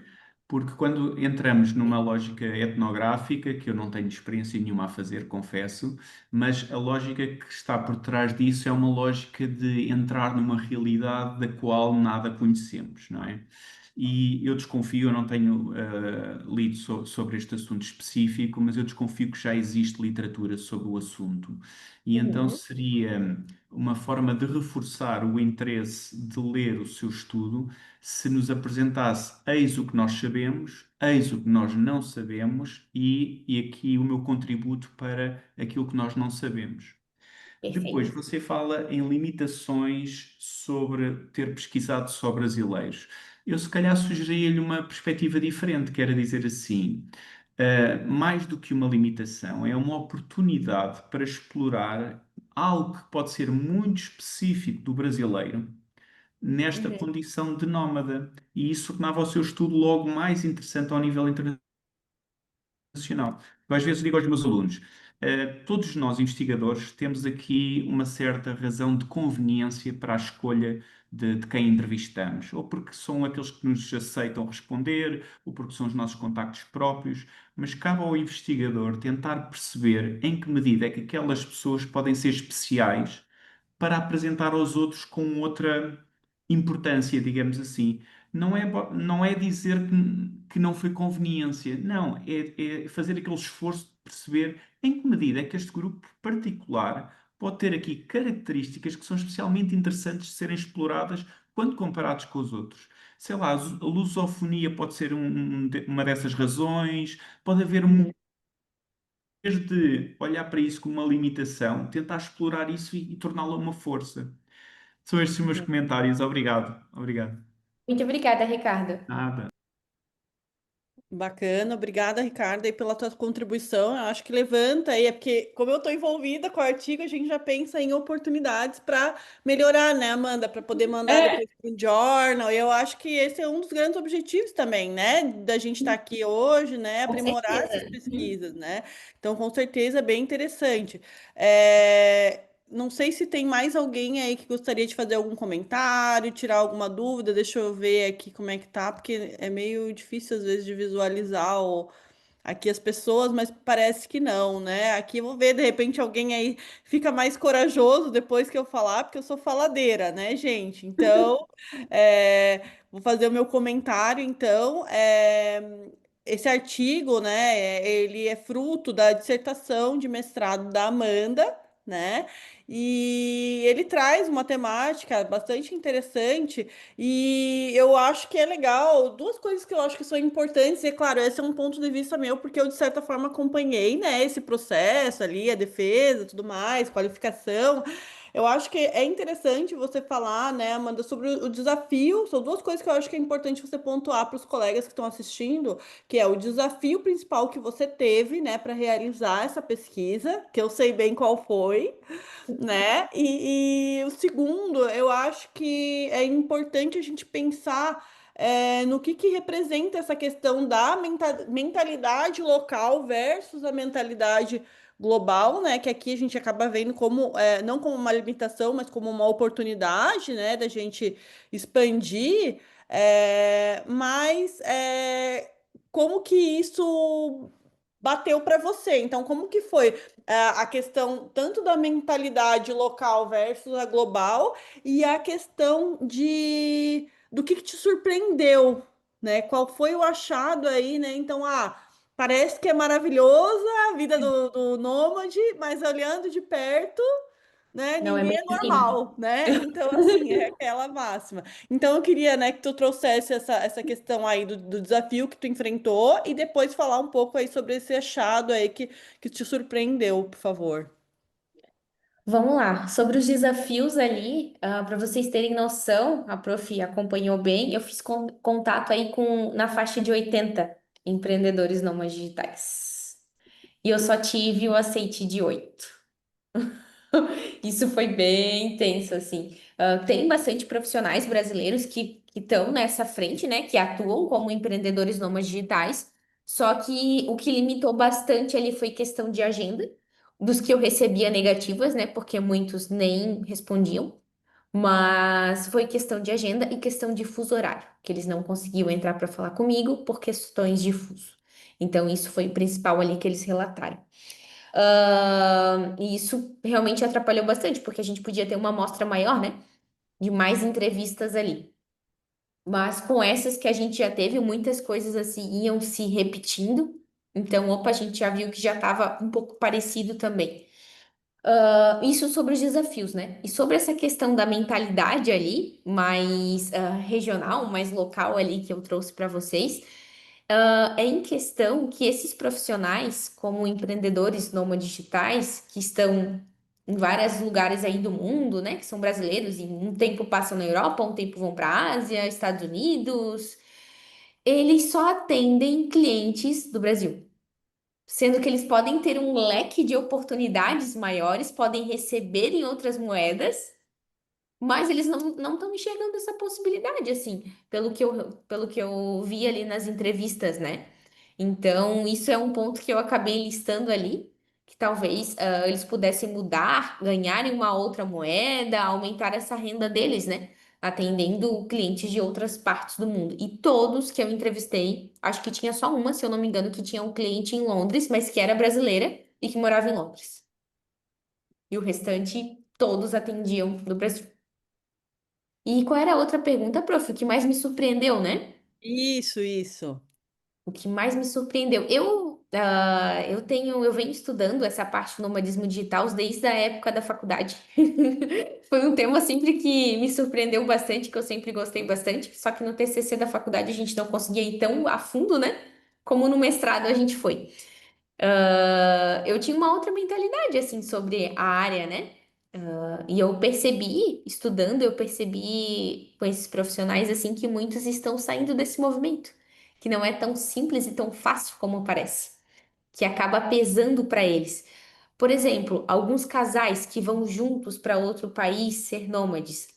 Speaker 3: Porque quando entramos numa lógica etnográfica, que eu não tenho experiência nenhuma a fazer, confesso, mas a lógica que está por trás disso é uma lógica de entrar numa realidade da qual nada conhecemos, não é? E eu desconfio, eu não tenho lido sobre este assunto específico, mas eu desconfio que já existe literatura sobre o assunto. E então
Speaker 4: Uhum.
Speaker 3: seria uma forma de reforçar o interesse de ler o seu estudo se nos apresentasse eis o que nós sabemos, eis o que nós não sabemos e aqui o meu contributo para aquilo que nós não sabemos. Depois,
Speaker 4: Perfeito.
Speaker 3: você fala em limitações sobre ter pesquisado só brasileiros. Eu, se calhar, sugeriria-lhe uma perspectiva diferente, que era dizer assim: mais do que uma limitação, é uma oportunidade para explorar algo que pode ser muito específico do brasileiro nesta
Speaker 4: Uhum.
Speaker 3: condição de nómada. E isso tornava o seu estudo logo mais interessante ao nível internacional. Eu às vezes digo aos meus alunos, todos nós investigadores temos aqui uma certa razão de conveniência para a escolha de quem entrevistamos, ou porque são aqueles que nos aceitam responder, ou porque são os nossos contactos próprios, mas cabe ao investigador tentar perceber em que medida é que aquelas pessoas podem ser especiais para apresentar aos outros com outra importância, digamos assim. Não é dizer que não foi conveniência, não, é fazer aquele esforço de perceber em que medida é que este grupo particular pode ter aqui características que são especialmente interessantes de serem exploradas quando comparados com os outros. Sei lá, a lusofonia pode ser uma dessas razões, pode haver
Speaker 4: Uhum.
Speaker 3: vez de olhar para isso como uma limitação, tentar explorar isso e torná-lo uma força. São estes os meus
Speaker 4: Uhum.
Speaker 3: comentários. Obrigado. Obrigado.
Speaker 4: Muito obrigada, Ricardo.
Speaker 3: Nada.
Speaker 2: Bacana, obrigada, Ricardo, aí pela tua contribuição. Eu acho que levanta aí, é porque, como eu estou envolvida com o artigo, a gente já pensa em oportunidades para melhorar, né, Amanda? Para poder mandar
Speaker 4: É,
Speaker 2: depois para o journal. Eu acho que esse é um dos grandes objetivos também, né? Da gente estar aqui hoje, né?
Speaker 4: com
Speaker 2: Aprimorar essas
Speaker 4: certeza. Uhum.
Speaker 2: pesquisas, né? Então, com certeza, é bem interessante. Não sei se tem mais alguém aí que gostaria de fazer algum comentário, tirar alguma dúvida. Deixa eu ver aqui como é que tá, porque é meio difícil às vezes de visualizar aqui as pessoas, mas parece que não, né? Aqui eu vou ver, de repente alguém aí fica mais corajoso depois que eu falar, porque eu sou faladeira, né, gente? Então, é, vou fazer o meu comentário, então. Esse artigo, né, ele é fruto da dissertação de mestrado da Amanda, né? E ele traz uma temática bastante interessante e eu acho que é legal. Duas coisas que eu acho que são importantes, e é claro, esse é um ponto de vista meu, porque eu de certa forma acompanhei, né, esse processo ali, a defesa, tudo mais, qualificação. Eu acho que é interessante você falar, né, Amanda, sobre o desafio. São duas coisas que eu acho que é importante você pontuar para os colegas que estão assistindo, que é o desafio principal que você teve, né, para realizar essa pesquisa, que eu sei bem qual foi, né? E o segundo, eu acho que é importante a gente pensar no que representa essa questão da mentalidade local versus a mentalidade global, né? Que aqui a gente acaba vendo como, não como uma limitação, mas como uma oportunidade, né? Da gente expandir, mas como que isso bateu para você? Então, como que foi a questão tanto da mentalidade local versus a global e a questão de do que te surpreendeu, né? Qual foi o achado aí, né? Então, parece que é maravilhosa a vida do nômade, mas olhando de perto, né?
Speaker 4: Não é
Speaker 2: Ninguém
Speaker 4: bem
Speaker 2: é
Speaker 4: assim.
Speaker 2: normal, né? Então, assim, é aquela máxima. Então, eu queria, né, que tu trouxesse essa questão aí do desafio que tu enfrentou e depois falar um pouco aí sobre esse achado aí que te surpreendeu, por favor.
Speaker 4: Vamos lá, sobre os desafios ali, para vocês terem noção, a Prof acompanhou bem, eu fiz contato aí com na faixa de 80 empreendedores nômades digitais. E eu só tive o aceite de 8. Isso foi bem intenso, assim. Tem bastante profissionais brasileiros que estão nessa frente, né? Que atuam como empreendedores nômades digitais. Só que o que limitou bastante ali foi questão de agenda, dos que eu recebia negativas, né? Porque muitos nem respondiam. Mas foi questão de agenda e questão de fuso horário, que eles não conseguiam entrar para falar comigo por questões de fuso. Então, isso foi o principal ali que eles relataram. E isso realmente atrapalhou bastante, porque a gente podia ter uma amostra maior, né? De mais entrevistas ali. Mas com essas que a gente já teve, muitas coisas assim iam se repetindo. Então, opa, a gente já viu que já estava um pouco parecido também. Isso sobre os desafios, né? E sobre essa questão da mentalidade ali, mais regional, mais local ali que eu trouxe para vocês. É em questão que esses profissionais, como empreendedores nômades digitais, que estão em vários lugares aí do mundo, né, que são brasileiros, e um tempo passam na Europa, um tempo vão para a Ásia, Estados Unidos, eles só atendem clientes do Brasil, sendo que eles podem ter um leque de oportunidades maiores, podem receber em outras moedas, mas eles não estão enxergando essa possibilidade, assim, pelo que eu vi ali nas entrevistas, né? Então, isso é um ponto que eu acabei listando ali, que talvez eles pudessem mudar, ganharem uma outra moeda, aumentar essa renda deles, né? Atendendo clientes de outras partes do mundo. E todos que eu entrevistei, acho que tinha só uma, se eu não me engano, que tinha um cliente em Londres, mas que era brasileira e que morava em Londres. E o restante, todos atendiam do Brasil. E qual era a outra pergunta, prof? O que mais me surpreendeu, né?
Speaker 2: Isso.
Speaker 4: O que mais me surpreendeu? Eu venho estudando essa parte do nomadismo digital desde a época da faculdade. Foi um tema sempre que me surpreendeu bastante, que eu sempre gostei bastante, só que no TCC da faculdade a gente não conseguia ir tão a fundo, né? Como no mestrado a gente foi. Eu tinha uma outra mentalidade, assim, sobre a área, né? E eu percebi, estudando, eu percebi com esses profissionais, assim, que muitos estão saindo desse movimento, que não é tão simples e tão fácil como parece, que acaba pesando para eles. Por exemplo, alguns casais que vão juntos para outro país ser nômades,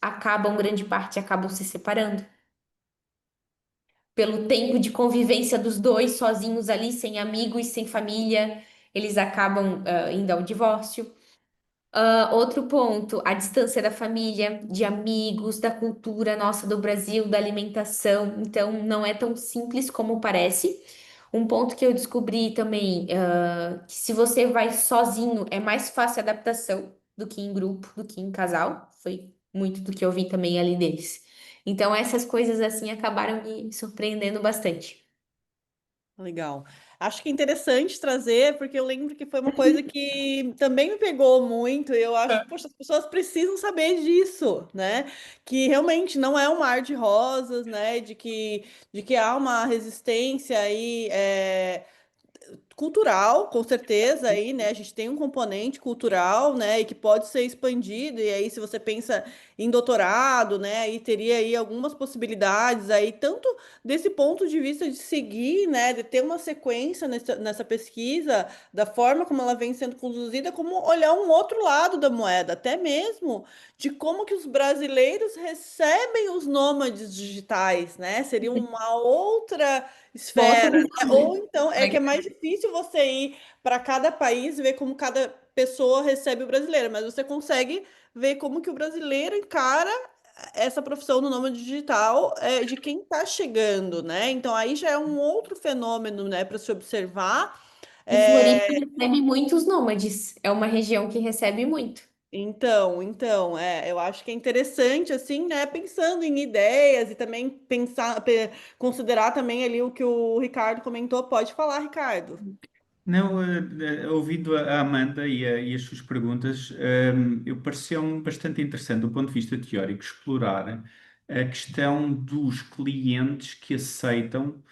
Speaker 4: grande parte acabam se separando. Pelo tempo de convivência dos dois sozinhos ali, sem amigos, sem família, eles acabam indo ao divórcio. Outro ponto, a distância da família, de amigos, da cultura nossa do Brasil, da alimentação. Então, não é tão simples como parece. Um ponto que eu descobri também, que se você vai sozinho, é mais fácil a adaptação do que em grupo, do que em casal. Foi muito do que eu vi também ali deles. Então, essas coisas assim acabaram me surpreendendo bastante.
Speaker 2: Legal. acho que é interessante trazer, porque eu lembro que foi uma coisa que também me pegou muito. E eu acho que, poxa, as pessoas precisam saber disso, né? Que realmente não é um mar de rosas, né? De que há uma resistência aí. Cultural, com certeza, aí, né? A gente tem um componente cultural, né? E que pode ser expandido. E aí, se você pensa em doutorado, né? Aí teria aí algumas possibilidades aí, tanto desse ponto de vista de seguir, né? De ter uma sequência nessa pesquisa, da forma como ela vem sendo conduzida, como olhar um outro lado da moeda, até mesmo de como que os brasileiros recebem os nômades digitais, né? Seria uma outra
Speaker 4: Nossa,
Speaker 2: esfera, né? Ou então é que é mais difícil você ir para cada país e ver como cada pessoa recebe o brasileiro, mas você consegue ver como que o brasileiro encara essa profissão no nômade digital de quem está chegando, né? Então aí já é um outro fenômeno, né, para se observar.
Speaker 4: e Floripa
Speaker 2: É,
Speaker 4: recebe muitos nômades. É uma região que recebe muito.
Speaker 2: então, eu acho que é interessante, assim, né, pensando em ideias e também considerar também ali o que o Ricardo comentou. Pode falar, Ricardo.
Speaker 3: Não, ouvindo a Amanda e as suas perguntas, eu pareceu-me bastante interessante, do ponto de vista teórico, explorar a questão dos clientes que aceitam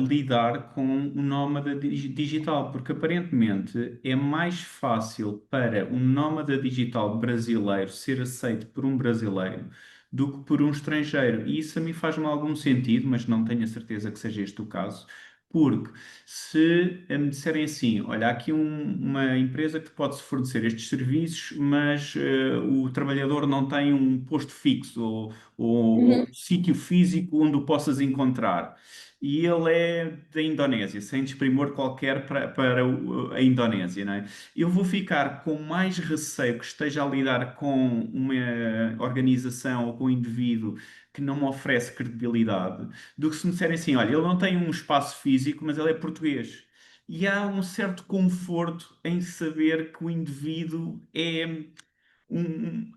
Speaker 3: lidar com o nómada digital, porque aparentemente é mais fácil para um nómada digital brasileiro ser aceito por um brasileiro do que por um estrangeiro. E isso a mim faz-me algum sentido, mas não tenho a certeza que seja este o caso. Porque se me disserem assim, olha, há aqui uma empresa que te pode fornecer estes serviços, mas o trabalhador não tem um posto fixo ou
Speaker 4: Uhum.
Speaker 3: um sítio físico onde o possas encontrar e ele é da Indonésia, sem desprimor qualquer para a Indonésia, não é? Eu vou ficar com mais receio que esteja a lidar com uma organização ou com um indivíduo que não me oferece credibilidade, do que se me disserem assim, olha, ele não tem um espaço físico, mas ele é português. E há um certo conforto em saber que o indivíduo é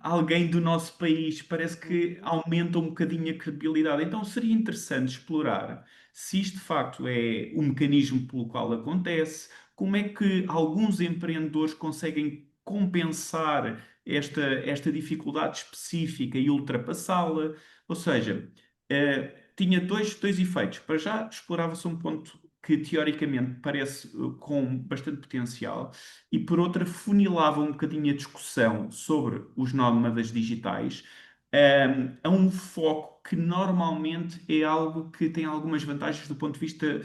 Speaker 3: alguém do nosso país, parece que aumenta um bocadinho a credibilidade. Então seria interessante explorar se isto de facto é o mecanismo pelo qual acontece, como é que alguns empreendedores conseguem compensar esta dificuldade específica e ultrapassá-la. Ou seja, tinha dois efeitos. Para já, explorava-se um ponto que teoricamente parece com bastante potencial e por outra funilava um bocadinho a discussão sobre os nómadas digitais, a um foco que normalmente é algo que tem algumas vantagens do ponto de vista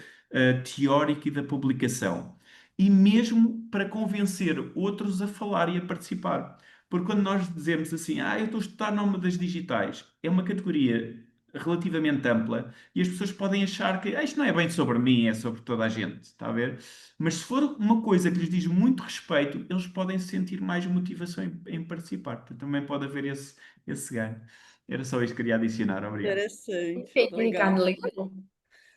Speaker 3: teórico e da publicação. E mesmo para convencer outros a falar e a participar. Porque quando nós dizemos assim, eu estou a estudar nómadas digitais, é uma categoria relativamente ampla e as pessoas podem achar que isto não é bem sobre mim, é sobre toda a gente, está a ver? Mas se for uma coisa que lhes diz muito respeito, eles podem sentir mais motivação em participar. Portanto, também pode haver esse ganho. Era só isto que queria adicionar. Obrigado.
Speaker 2: Interessante,
Speaker 4: Perfeito,
Speaker 2: legal.
Speaker 4: Ricardo, legal.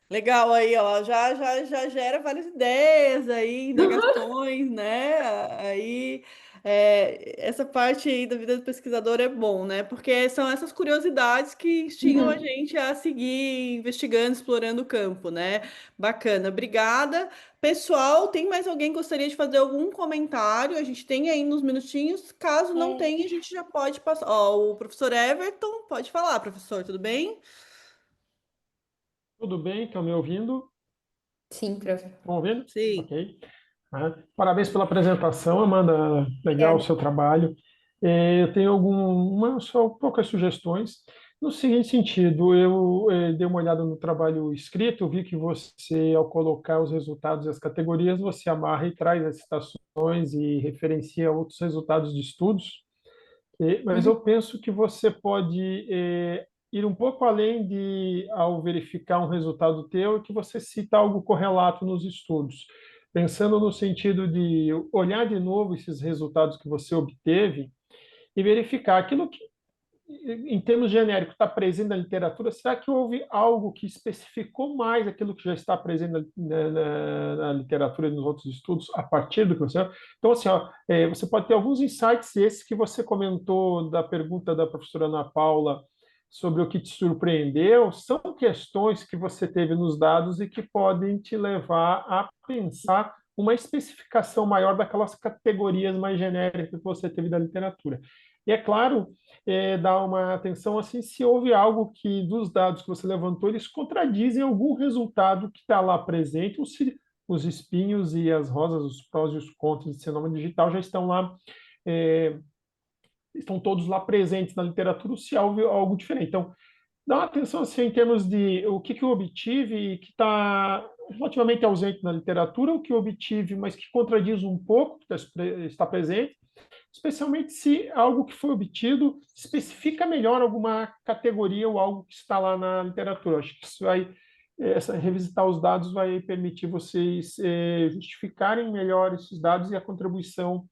Speaker 2: Legal aí, ó, já gera várias ideias aí, indagações, né? Aí, essa parte aí da vida do pesquisador é bom, né? Porque são essas curiosidades que instigam a
Speaker 4: Uhum.
Speaker 2: gente a seguir investigando, explorando o campo, né? Bacana, obrigada. Pessoal, tem mais alguém que gostaria de fazer algum comentário? A gente tem aí nos minutinhos. Caso não
Speaker 5: É,
Speaker 2: tenha, a gente já pode passar. Ó, o professor Everton, pode falar, professor, tudo bem?
Speaker 6: Tudo bem? Estão me ouvindo?
Speaker 4: Sim, prof.
Speaker 6: Estão ouvindo?
Speaker 2: Sim.
Speaker 6: Ok. Parabéns pela apresentação, Amanda. Legal o
Speaker 4: Obrigada.
Speaker 6: seu trabalho. Eu tenho só poucas sugestões. No seguinte sentido, eu dei uma olhada no trabalho escrito, vi que você, ao colocar os resultados e as categorias, você amarra e traz as citações e referencia outros resultados de estudos. Mas
Speaker 4: Uhum.
Speaker 6: eu penso que você pode ir um pouco além de, ao verificar um resultado teu, que você cita algo correlato nos estudos. Pensando no sentido de olhar de novo esses resultados que você obteve e verificar aquilo que, em termos genéricos, está presente na literatura, será que houve algo que especificou mais aquilo que já está presente na literatura e nos outros estudos a partir do que você... Então, assim, ó, você pode ter alguns insights, esses que você comentou da pergunta da professora Ana Paula sobre o que te surpreendeu, são questões que você teve nos dados e que podem te levar a pensar uma especificação maior daquelas categorias mais genéricas que você teve da literatura. E é claro, dar uma atenção assim se houve algo que dos dados que você levantou eles contradizem algum resultado que está lá presente, ou se os espinhos e as rosas, os prós e os contras de ser nômade digital já estão lá, é, estão todos lá presentes na literatura, ou se há algo diferente. Então, dá uma atenção assim, em termos de o que eu obtive e que está relativamente ausente na literatura, o que eu obtive, mas que contradiz um pouco, que está presente, especialmente se algo que foi obtido especifica melhor alguma categoria ou algo que está lá na literatura. Acho que isso vai, revisitar os dados vai permitir vocês justificarem melhor esses dados e a contribuição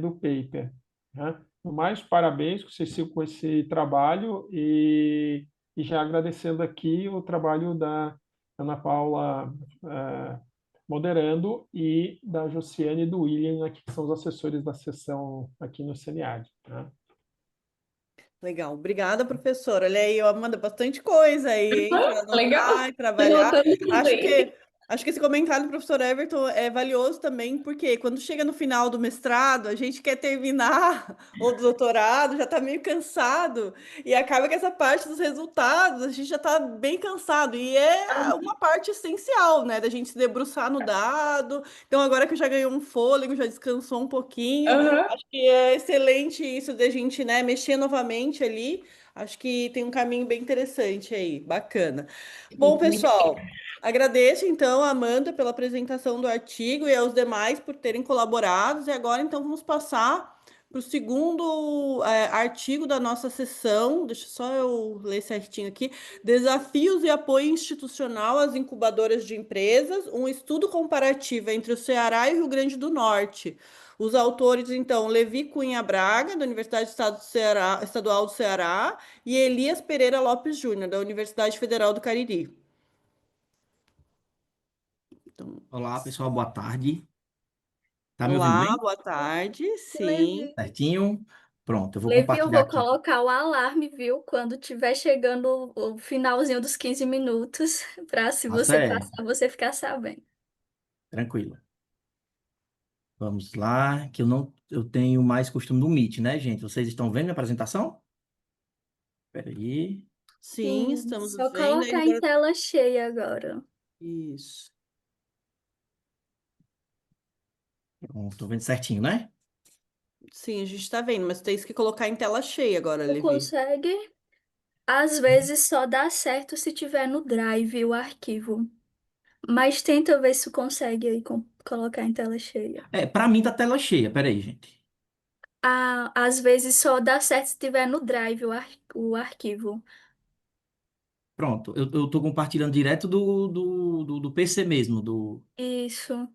Speaker 6: do paper. Né? No mais, parabéns que vocês sigam com esse trabalho e já agradecendo aqui o trabalho da Ana Paula moderando e da Josiane e do William, aqui, que são os assessores da sessão aqui no CNAD. Tá?
Speaker 2: Legal, obrigada, professora. Olha aí, ó, manda bastante coisa aí, hein, para
Speaker 4: Legal.
Speaker 2: anotar e
Speaker 4: Tô
Speaker 2: trabalhar.
Speaker 4: anotando tudo
Speaker 2: Acho
Speaker 4: aí.
Speaker 2: que, acho que esse comentário do professor Everton é valioso também, porque quando chega no final do mestrado, a gente quer terminar, ou do doutorado, já está meio cansado, e acaba que essa parte dos resultados, a gente já está bem cansado, e é uma parte essencial, né, da gente se debruçar no dado. Então, agora que já ganhou um fôlego, já descansou um pouquinho.
Speaker 4: Aham.
Speaker 2: Acho que é excelente isso da gente, né, mexer novamente ali. Acho que tem um caminho bem interessante aí, bacana. Bom,
Speaker 4: Muito
Speaker 2: pessoal, agradeço então a Amanda pela apresentação do artigo e aos demais por terem colaborado. E agora então vamos passar para o segundo artigo da nossa sessão. Deixa só eu ler certinho aqui. Desafios e apoio institucional às incubadoras de empresas, um estudo comparativo entre o Ceará e o Rio Grande do Norte. Os autores, então, Levi Cunha Braga, da Universidade do Estado do Ceará, Estadual do Ceará, e Elias Pereira Lopes Júnior, da Universidade Federal do Cariri. Então,
Speaker 7: Olá, pessoal, boa tarde. Tá me ouvindo
Speaker 2: olá,
Speaker 7: bem?
Speaker 2: boa tarde. Sim.
Speaker 5: Levi.
Speaker 7: Certinho? Pronto, eu vou
Speaker 5: Levi, eu
Speaker 7: compartilhar
Speaker 5: vou
Speaker 7: aqui.
Speaker 5: colocar o alarme, viu? Quando tiver chegando o finalzinho dos 15 minutos, para se
Speaker 7: Tá
Speaker 5: você
Speaker 7: certo,
Speaker 5: passar, você ficar sabendo.
Speaker 7: tranquilo. Vamos lá, que eu tenho mais costume do Meet, né, gente? Vocês estão vendo a apresentação? Espera aí.
Speaker 2: Sim,
Speaker 5: Sim,
Speaker 2: estamos
Speaker 5: só
Speaker 2: vendo aí
Speaker 5: colocar em
Speaker 2: agora.
Speaker 5: tela cheia agora.
Speaker 2: Isso.
Speaker 7: Estou vendo certinho, né?
Speaker 2: Sim, a gente está vendo, mas tem que colocar em tela cheia agora,
Speaker 5: Tu
Speaker 2: Levi.
Speaker 5: consegue? Às vezes só dá certo se tiver no Drive o arquivo. Mas tenta ver se tu consegue aí colocar em tela cheia.
Speaker 7: Para mim tá tela cheia. Pera aí, gente.
Speaker 5: Ah, às vezes só dá certo se tiver no Drive o arquivo.
Speaker 7: Pronto, eu tô compartilhando direto do PC mesmo,
Speaker 5: Isso.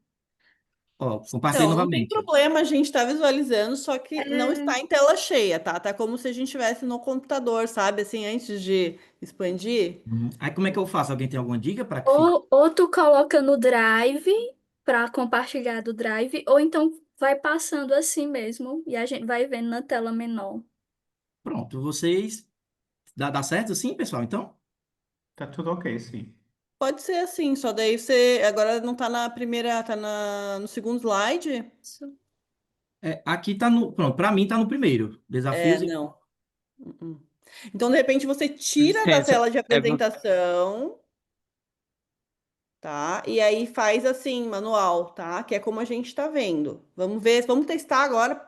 Speaker 7: Ó, compartilhei
Speaker 2: Então, não tem
Speaker 7: novamente.
Speaker 2: problema, a gente está visualizando, só que não
Speaker 5: É,
Speaker 2: está em tela cheia, tá? Tá como se a gente estivesse no computador, sabe? Assim, antes de expandir.
Speaker 7: Aí como é que eu faço? Alguém tem alguma dica para que fique?
Speaker 5: ou tu coloca no Drive para compartilhar do Drive, ou então vai passando assim mesmo e a gente vai vendo na tela menor.
Speaker 7: Pronto, vocês. Dá certo sim, pessoal? Então?
Speaker 3: Tá tudo ok, sim.
Speaker 2: Pode ser assim, só daí você agora não tá na primeira, tá no segundo slide?
Speaker 5: Isso.
Speaker 7: Aqui tá no. Pronto, para mim tá no primeiro.
Speaker 2: É,
Speaker 7: Desafios e.
Speaker 2: não. Uh-uh. Então, de repente, você tira da
Speaker 8: Licença,
Speaker 2: tela de apresentação, tá? E aí faz assim, manual, tá? Que é como a gente tá vendo. Vamos ver, vamos testar agora.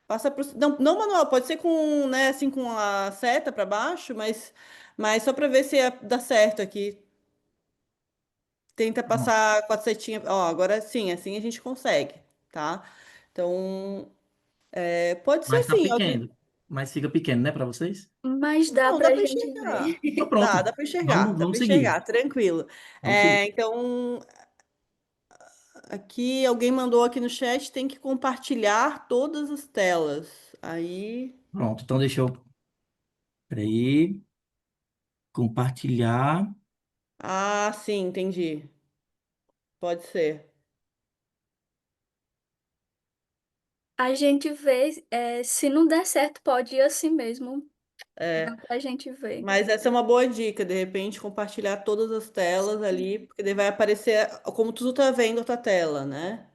Speaker 2: Passa pro, não, não manual, pode ser com, né, assim, com a seta para baixo, mas só para ver se dá certo aqui. Tenta
Speaker 7: Pronto.
Speaker 2: passar com a setinha. Ó, agora sim, assim a gente consegue, tá? Então, pode ser
Speaker 7: Mas tá
Speaker 2: assim.
Speaker 7: pequeno. Mas fica pequeno, né, para vocês?
Speaker 5: Mas dá
Speaker 2: Não, dá
Speaker 5: pra
Speaker 2: para
Speaker 5: gente ver.
Speaker 2: enxergar.
Speaker 7: Então
Speaker 2: Dá,
Speaker 7: pronto. Vamos,
Speaker 2: dá
Speaker 7: vamos
Speaker 2: para
Speaker 7: seguir.
Speaker 2: enxergar, tranquilo.
Speaker 7: Vamos seguir.
Speaker 2: Então, aqui alguém mandou aqui no chat, tem que compartilhar todas as telas. Aí,
Speaker 7: Pronto, então deixa eu. Peraí. Compartilhar.
Speaker 2: sim, entendi. Pode ser.
Speaker 5: A gente vê, se não der certo, pode ir assim mesmo. Dá pra gente ver.
Speaker 2: Mas essa é uma boa dica, de repente compartilhar todas as telas ali, porque daí vai aparecer como tu tá vendo a tua tela, né?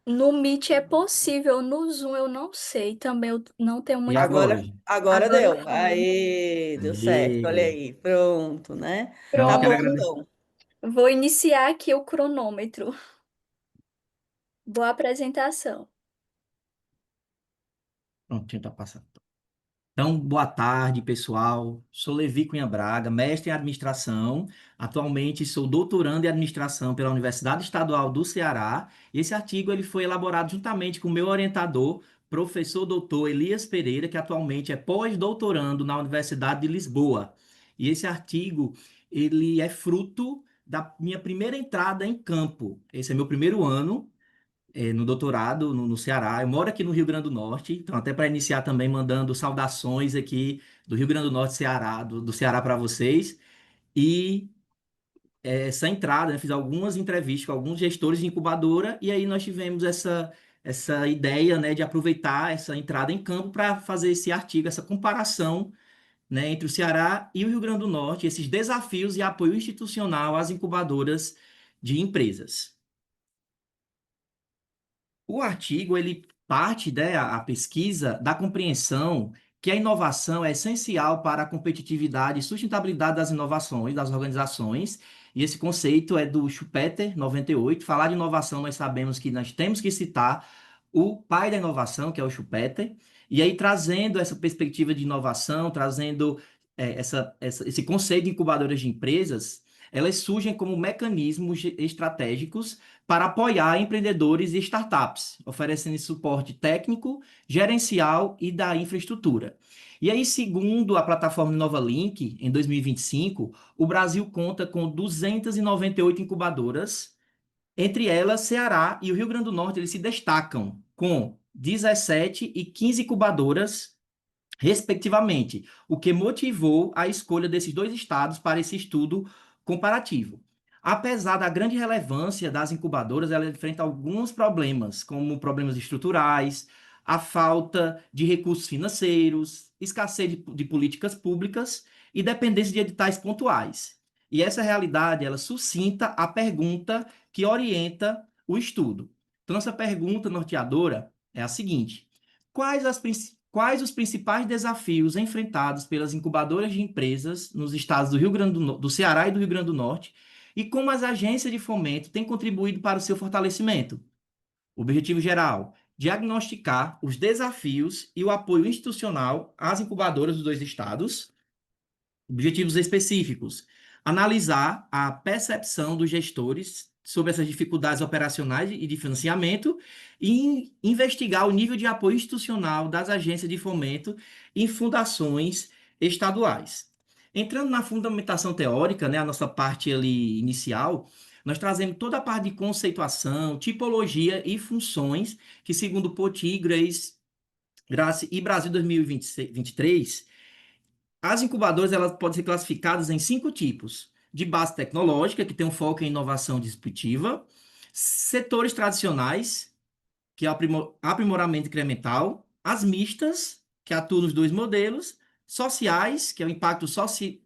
Speaker 5: No Meet é possível, no Zoom eu não sei. Também eu não tenho
Speaker 7: E
Speaker 5: muita.
Speaker 7: agora,
Speaker 2: Agora,
Speaker 7: gente?
Speaker 2: agora
Speaker 5: Agora
Speaker 2: deu.
Speaker 5: foi.
Speaker 2: Aí, deu certo. Olha
Speaker 7: Aê.
Speaker 2: aí, pronto, né?
Speaker 7: Então,
Speaker 2: Tá
Speaker 7: eu quero
Speaker 2: bom,
Speaker 5: Pronto.
Speaker 7: agradecer.
Speaker 2: então.
Speaker 5: Vou iniciar aqui o cronômetro. Boa apresentação.
Speaker 7: Pronto, tá passando. Então, boa tarde, pessoal. Sou Levi Cunha Braga, mestre em administração. Atualmente sou doutorando em administração pela Universidade Estadual do Ceará. E esse artigo ele foi elaborado juntamente com o meu orientador, professor doutor Elias Pereira, que atualmente é pós-doutorando na Universidade de Lisboa. E esse artigo ele é fruto da minha primeira entrada em campo. Esse é meu primeiro ano no doutorado no Ceará. Eu moro aqui no Rio Grande do Norte, então até para iniciar também mandando saudações aqui do Rio Grande do Norte, Ceará, do Ceará para vocês. E essa entrada, né, fiz algumas entrevistas com alguns gestores de incubadora e aí nós tivemos essa ideia, né, de aproveitar essa entrada em campo para fazer esse artigo, essa comparação, né, entre o Ceará e o Rio Grande do Norte, esses desafios e apoio institucional às incubadoras de empresas. O artigo ele parte, né, a pesquisa da compreensão que a inovação é essencial para a competitividade e sustentabilidade das inovações, das organizações. E esse conceito é do Schumpeter, 98. Falar de inovação, nós sabemos que nós temos que citar o pai da inovação, que é o Schumpeter. E aí, trazendo essa perspectiva de inovação, trazendo esse conceito de incubadoras de empresas, elas surgem como mecanismos estratégicos para apoiar empreendedores e startups, oferecendo suporte técnico, gerencial e da infraestrutura. E aí, segundo a plataforma Novalink, em 2025, o Brasil conta com 298 incubadoras, entre elas Ceará e o Rio Grande do Norte, eles se destacam com 17 e 15 incubadoras respectivamente, o que motivou a escolha desses dois estados para esse estudo comparativo. Apesar da grande relevância das incubadoras, ela enfrenta alguns problemas, como problemas estruturais, a falta de recursos financeiros, escassez de políticas públicas e dependência de editais pontuais. E essa realidade, ela suscita a pergunta que orienta o estudo. Então, essa pergunta norteadora é a seguinte: quais os principais desafios enfrentados pelas incubadoras de empresas nos estados do Rio Grande do Ceará e do Rio Grande do Norte e como as agências de fomento têm contribuído para o seu fortalecimento? Objetivo geral: diagnosticar os desafios e o apoio institucional às incubadoras dos dois estados. Objetivos específicos: analisar a percepção dos gestores sobre essas dificuldades operacionais e de financiamento e investigar o nível de apoio institucional das agências de fomento em fundações estaduais. Entrando na fundamentação teórica, né, a nossa parte ali inicial, nós trazemos toda a parte de conceituação, tipologia e funções que, segundo Poti, Grace e Brasil 2023, as incubadoras elas podem ser classificadas em 5 tipos: de base tecnológica, que tem um foco em inovação disruptiva; setores tradicionais, que é o aprimoramento incremental; as mistas, que atuam nos dois modelos; sociais, que é o impacto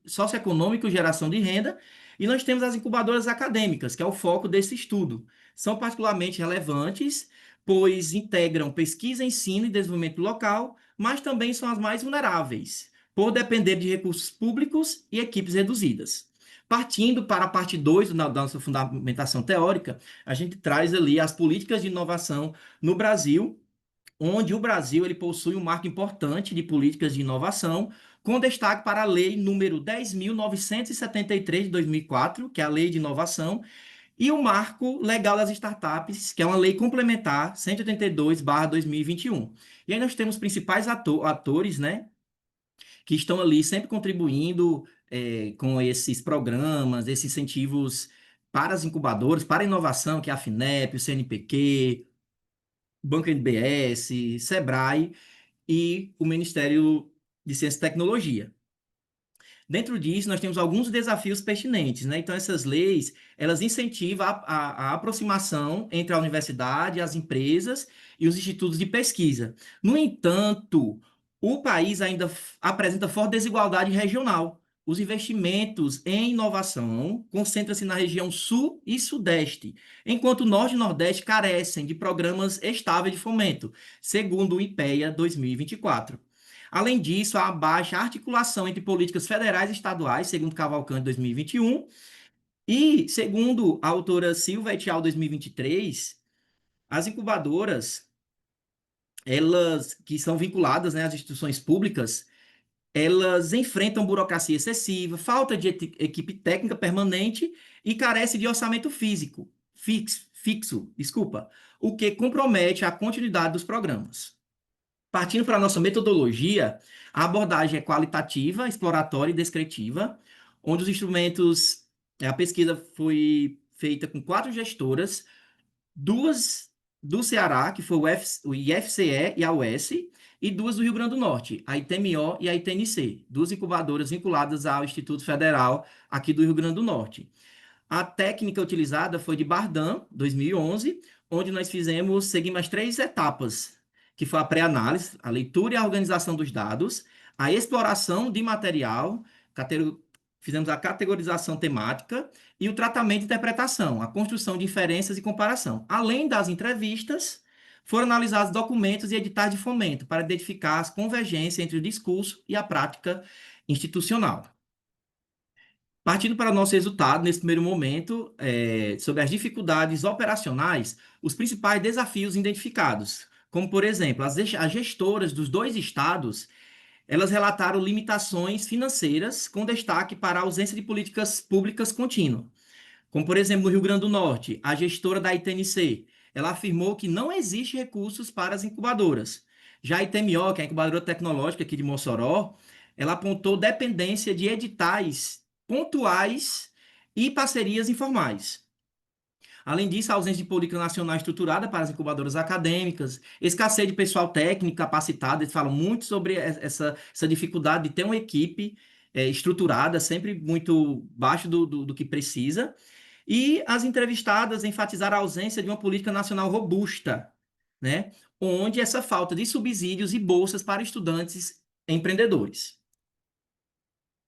Speaker 7: socioeconômico e geração de renda; e nós temos as incubadoras acadêmicas, que é o foco desse estudo. São particularmente relevantes, pois integram pesquisa, ensino e desenvolvimento local, mas também são as mais vulneráveis, por depender de recursos públicos e equipes reduzidas. Partindo para a parte 2 da nossa fundamentação teórica, a gente traz ali as políticas de inovação no Brasil, onde o Brasil ele possui um marco importante de políticas de inovação, com destaque para a Lei número 10.973 de 2004, que é a Lei de Inovação, e o Marco Legal das Startups, que é uma lei complementar 182/2021. E aí nós temos principais atores, né, que estão ali sempre contribuindo com esses programas, esses incentivos para as incubadoras, para a inovação, que é a FINEP, o CNPq, o Banco NBS, Sebrae e o Ministério de Ciência e Tecnologia. Dentro disso, nós temos alguns desafios pertinentes, né? Então, essas leis, elas incentivam a aproximação entre a universidade, as empresas e os institutos de pesquisa. No entanto, o país ainda apresenta forte desigualdade regional. Os investimentos em inovação concentram-se na região sul e sudeste, enquanto o norte e nordeste carecem de programas estáveis de fomento, segundo o IPEA 2024. Além disso, há baixa articulação entre políticas federais e estaduais, segundo Cavalcante 2021, e, segundo a autora Silva et al. 2023, as incubadoras, elas que são vinculadas, né, às instituições públicas, elas enfrentam burocracia excessiva, falta de equipe técnica permanente e carece de orçamento fixo, desculpa, o que compromete a continuidade dos programas. Partindo para a nossa metodologia, a abordagem é qualitativa, exploratória e descritiva, onde os instrumentos, a pesquisa foi feita com 4 gestoras, 2 do Ceará, que foi o IFCE e a UES, e 2 do Rio Grande do Norte, a ITMO e a ITNC, 2 incubadoras vinculadas ao Instituto Federal aqui do Rio Grande do Norte. A técnica utilizada foi de Bardhan, 2011, onde nós seguimos as 3 etapas, que foi a pré-análise, a leitura e a organização dos dados, a exploração de material, fizemos a categorização temática e o tratamento e interpretação, a construção de inferências e comparação. Além das entrevistas, foram analisados documentos e editais de fomento para identificar as convergências entre o discurso e a prática institucional. Partindo para o nosso resultado, nesse primeiro momento, sobre as dificuldades operacionais, os principais desafios identificados, como, por exemplo, as gestoras dos 2 estados, elas relataram limitações financeiras, com destaque para a ausência de políticas públicas contínuas. Como, por exemplo, no Rio Grande do Norte, a gestora da ITNC, ela afirmou que não existe recursos para as incubadoras. Já a ITMO, que é a incubadora tecnológica aqui de Mossoró, ela apontou dependência de editais pontuais e parcerias informais. Além disso, a ausência de política nacional estruturada para as incubadoras acadêmicas, escassez de pessoal técnico capacitado, eles falam muito sobre essa dificuldade de ter uma equipe estruturada, sempre muito baixo do que precisa, e as entrevistadas enfatizaram a ausência de uma política nacional robusta, né? Onde essa falta de subsídios e bolsas para estudantes empreendedores.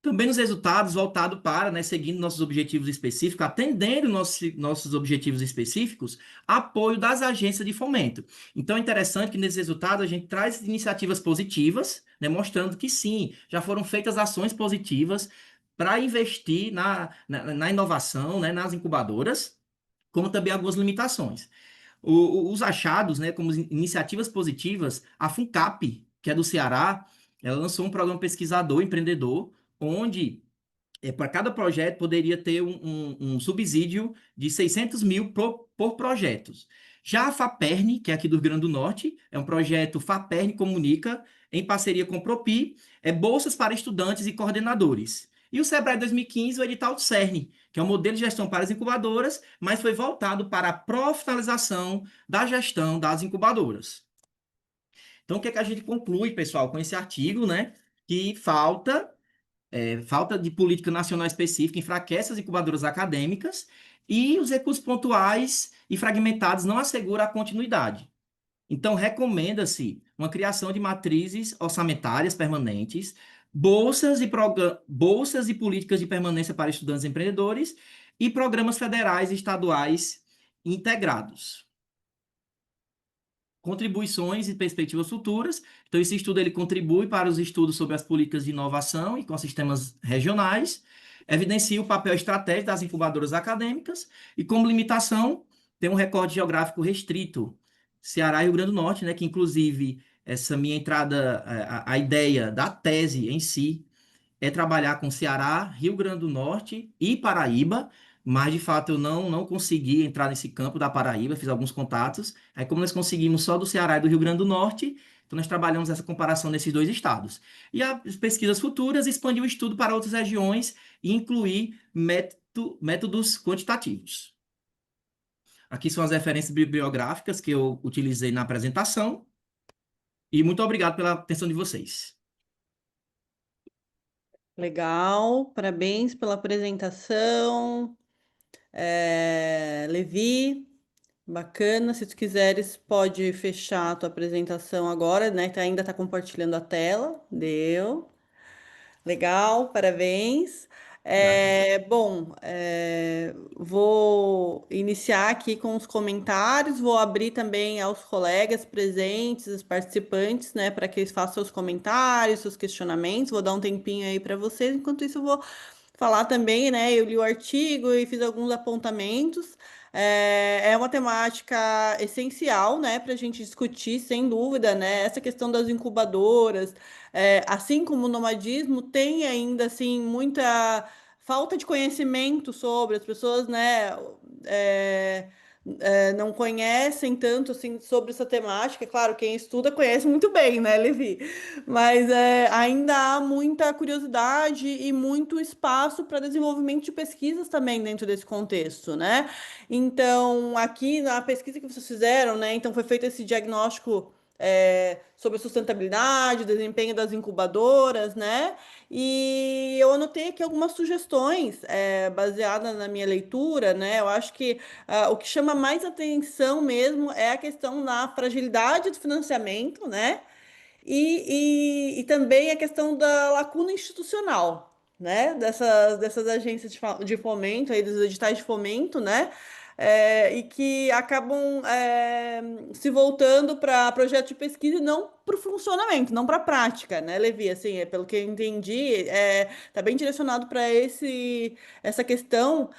Speaker 7: Também nos resultados voltado para, né, seguindo nossos objetivos específicos, atendendo nossos objetivos específicos, apoio das agências de fomento. Então, é interessante que nesse resultado a gente traz iniciativas positivas, né, mostrando que sim, já foram feitas ações positivas para investir na inovação, né, nas incubadoras, como também algumas limitações. Os achados, né, como iniciativas positivas, a FUNCAP, que é do Ceará, ela lançou um programa pesquisador empreendedor, onde para cada projeto poderia ter um subsídio de 600 mil por projetos. Já a FAPERN, que é aqui do Rio Grande do Norte, é um projeto FAPERN Comunica, em parceria com o Propi, bolsas para estudantes e coordenadores. E o Sebrae 2015, o edital do CERN, que é um modelo de gestão para as incubadoras, mas foi voltado para a profissionalização da gestão das incubadoras. Então, o que é que a gente conclui, pessoal, com esse artigo, né? Que falta de política nacional específica enfraquece as incubadoras acadêmicas e os recursos pontuais e fragmentados não asseguram a continuidade. Então, recomenda-se uma criação de matrizes orçamentárias permanentes, bolsas e políticas de permanência para estudantes e empreendedores e programas federais e estaduais integrados. Contribuições e perspectivas futuras. Então, esse estudo ele contribui para os estudos sobre as políticas de inovação e ecossistemas regionais, evidencia o papel estratégico das incubadoras acadêmicas e, como limitação, tem um recorte geográfico restrito, Ceará e Rio Grande do Norte, né, que, inclusive, essa minha entrada, a ideia da tese em si, é trabalhar com Ceará, Rio Grande do Norte e Paraíba, mas de fato eu não consegui entrar nesse campo da Paraíba, fiz alguns contatos. Aí, como nós conseguimos só do Ceará e do Rio Grande do Norte, então nós trabalhamos essa comparação nesses 2 estados. E as pesquisas futuras expandir o estudo para outras regiões e incluir métodos quantitativos. Aqui são as referências bibliográficas que eu utilizei na apresentação. E muito obrigado pela atenção de vocês.
Speaker 2: Legal, parabéns pela apresentação, Levi. Bacana. Se tu quiseres, pode fechar a tua apresentação agora, né? Que ainda está compartilhando a tela. Deu. Legal, parabéns.
Speaker 3: Obrigado.
Speaker 2: Bom, vou iniciar aqui com os comentários, vou abrir também aos colegas presentes, os participantes, né, para que eles façam seus comentários, seus questionamentos. Vou dar um tempinho aí para vocês, enquanto isso, eu vou falar também, né? Eu li o artigo e fiz alguns apontamentos. É uma temática essencial, né, para a gente discutir, sem dúvida, né? Essa questão das incubadoras, assim como o nomadismo, tem ainda assim muita falta de conhecimento sobre as pessoas, né? é, não conhecem tanto assim sobre essa temática. É claro, quem estuda conhece muito bem, né, Levi? Mas ainda há muita curiosidade e muito espaço para desenvolvimento de pesquisas também dentro desse contexto, né? Então, aqui na pesquisa que vocês fizeram, né? Então, foi feito esse diagnóstico sobre a sustentabilidade, desempenho das incubadoras, né? E eu anotei aqui algumas sugestões baseadas na minha leitura, né? Eu acho que o que chama mais atenção mesmo é a questão da fragilidade do financiamento, né? E também a questão da lacuna institucional, né? Dessas agências de fomento, aí, dos editais de fomento, né? E que acabam se voltando para projeto de pesquisa e não para o funcionamento, não para a prática, né, Levi? Assim, pelo que eu entendi, está bem direcionado para essa questão.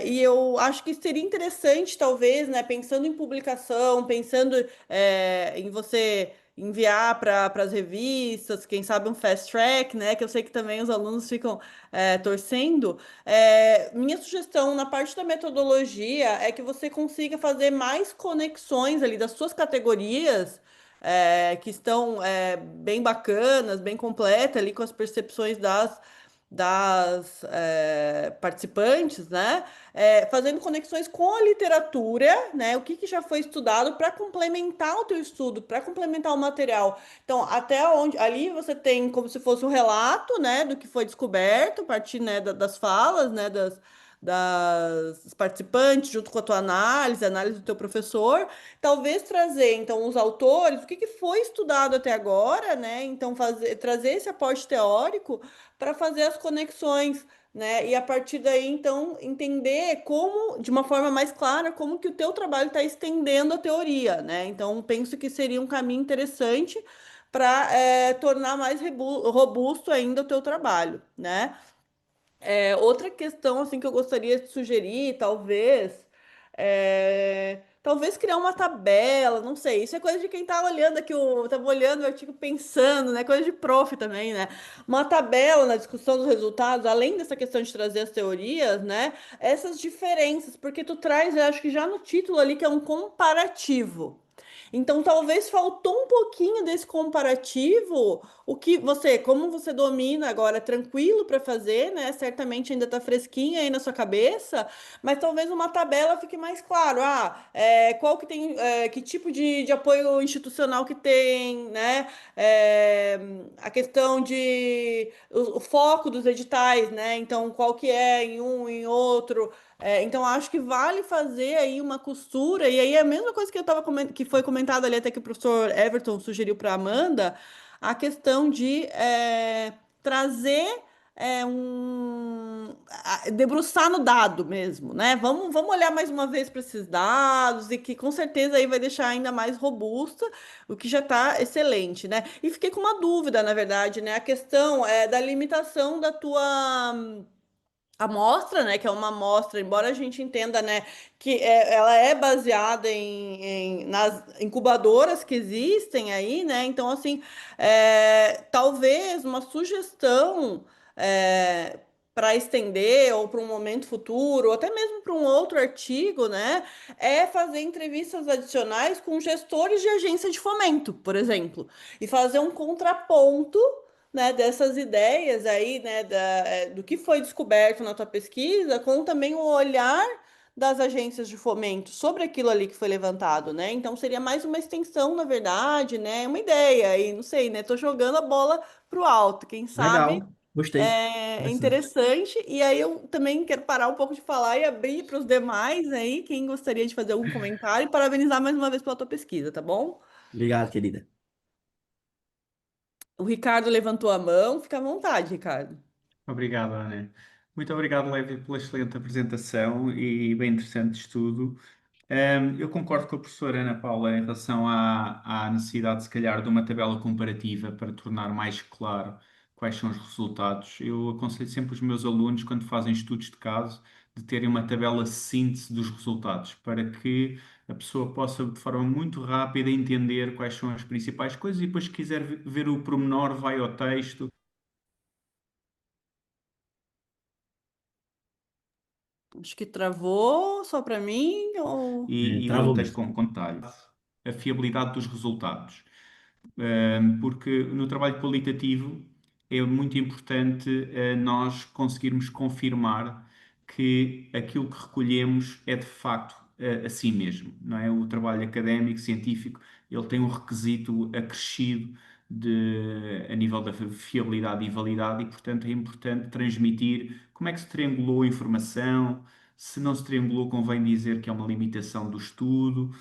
Speaker 2: E eu acho que seria interessante, talvez, né, pensando em publicação, pensando em você enviar para as revistas, quem sabe um fast track, né? Que eu sei que também os alunos ficam torcendo. Minha sugestão na parte da metodologia é que você consiga fazer mais conexões ali das suas categorias. Que estão bem bacanas, bem completas ali com as percepções das participantes, né? Fazendo conexões com a literatura, né? O que, que já foi estudado para complementar o teu estudo, para complementar o material. Então, até onde ali você tem como se fosse um relato, né, do que foi descoberto, a partir, né, das falas, né, das participantes, junto com a tua análise, a análise do teu professor, talvez trazer, então, os autores, o que, que foi estudado até agora, né? Então, trazer esse aporte teórico para fazer as conexões, né? E a partir daí, então, entender como, de uma forma mais clara, como que o teu trabalho está estendendo a teoria, né? Então, penso que seria um caminho interessante para tornar mais robusto ainda o teu trabalho, né? Outra questão assim que eu gostaria de sugerir, talvez criar uma tabela, não sei, isso é coisa de quem tá olhando aqui, tava olhando o artigo pensando, né? Coisa de prof também, né? Uma tabela na discussão dos resultados, além dessa questão de trazer as teorias, né? Essas diferenças, porque tu traz, eu acho que já no título ali, que é um comparativo. Então, talvez faltou um pouquinho desse comparativo, como você domina agora, é tranquilo para fazer, né? Certamente ainda está fresquinho aí na sua cabeça, mas talvez uma tabela fique mais claro. Qual que tem, que tipo de apoio institucional que tem, né? A questão o foco dos editais, né? Então, qual que é em um, em outro. Então, acho que vale fazer aí uma costura, e aí é a mesma coisa que que foi comentado ali, até que o professor Everton sugeriu para a Amanda, a questão de trazer debruçar no dado mesmo, né? Vamos olhar mais uma vez para esses dados, e que com certeza aí vai deixar ainda mais robusta, o que já está excelente, né? E fiquei com uma dúvida, na verdade, né? A questão da limitação da tua amostra, né, que é uma amostra, embora a gente entenda, né, que ela é baseada nas incubadoras que existem aí, né, então, assim, talvez uma sugestão para estender ou para um momento futuro, ou até mesmo para um outro artigo, né, é fazer entrevistas adicionais com gestores de agência de fomento, por exemplo, e fazer um contraponto, né, dessas ideias aí, né, do que foi descoberto na tua pesquisa, com também o olhar das agências de fomento sobre aquilo ali que foi levantado, né? Então seria mais uma extensão, na verdade, né? Uma ideia, e não sei, né? Tô jogando a bola pro alto, quem sabe
Speaker 3: Legal.
Speaker 7: Gostei.
Speaker 2: É
Speaker 7: Interessante.
Speaker 2: interessante. E aí eu também quero parar um pouco de falar e abrir para os demais aí, quem gostaria de fazer algum comentário, e parabenizar mais uma vez pela tua pesquisa, tá bom?
Speaker 7: Obrigado, querida.
Speaker 2: O Ricardo levantou a mão, fica à vontade, Ricardo.
Speaker 3: Obrigado, Ana. Muito obrigado, Levi, pela excelente apresentação e bem interessante estudo. Eu concordo com a professora Ana Paula em relação à necessidade, se calhar, de uma tabela comparativa para tornar mais claro quais são os resultados. Eu aconselho sempre os meus alunos, quando fazem estudos de caso, de terem uma tabela síntese dos resultados, para que a pessoa possa, de forma muito rápida, entender quais são as principais coisas e depois, se quiser ver o pormenor, vai ao texto.
Speaker 2: Acho que travou só para mim, ou...
Speaker 3: E lê o
Speaker 7: Travou
Speaker 3: texto
Speaker 7: mesmo.
Speaker 3: com detalhe. A fiabilidade dos resultados. Porque no trabalho qualitativo é muito importante nós conseguirmos confirmar que aquilo que recolhemos é de facto assim mesmo, não é? O trabalho académico, científico, ele tem um requisito acrescido a nível da fiabilidade e validade e, portanto, é importante transmitir como é que se triangulou a informação, se não se triangulou, convém dizer que é uma limitação do estudo.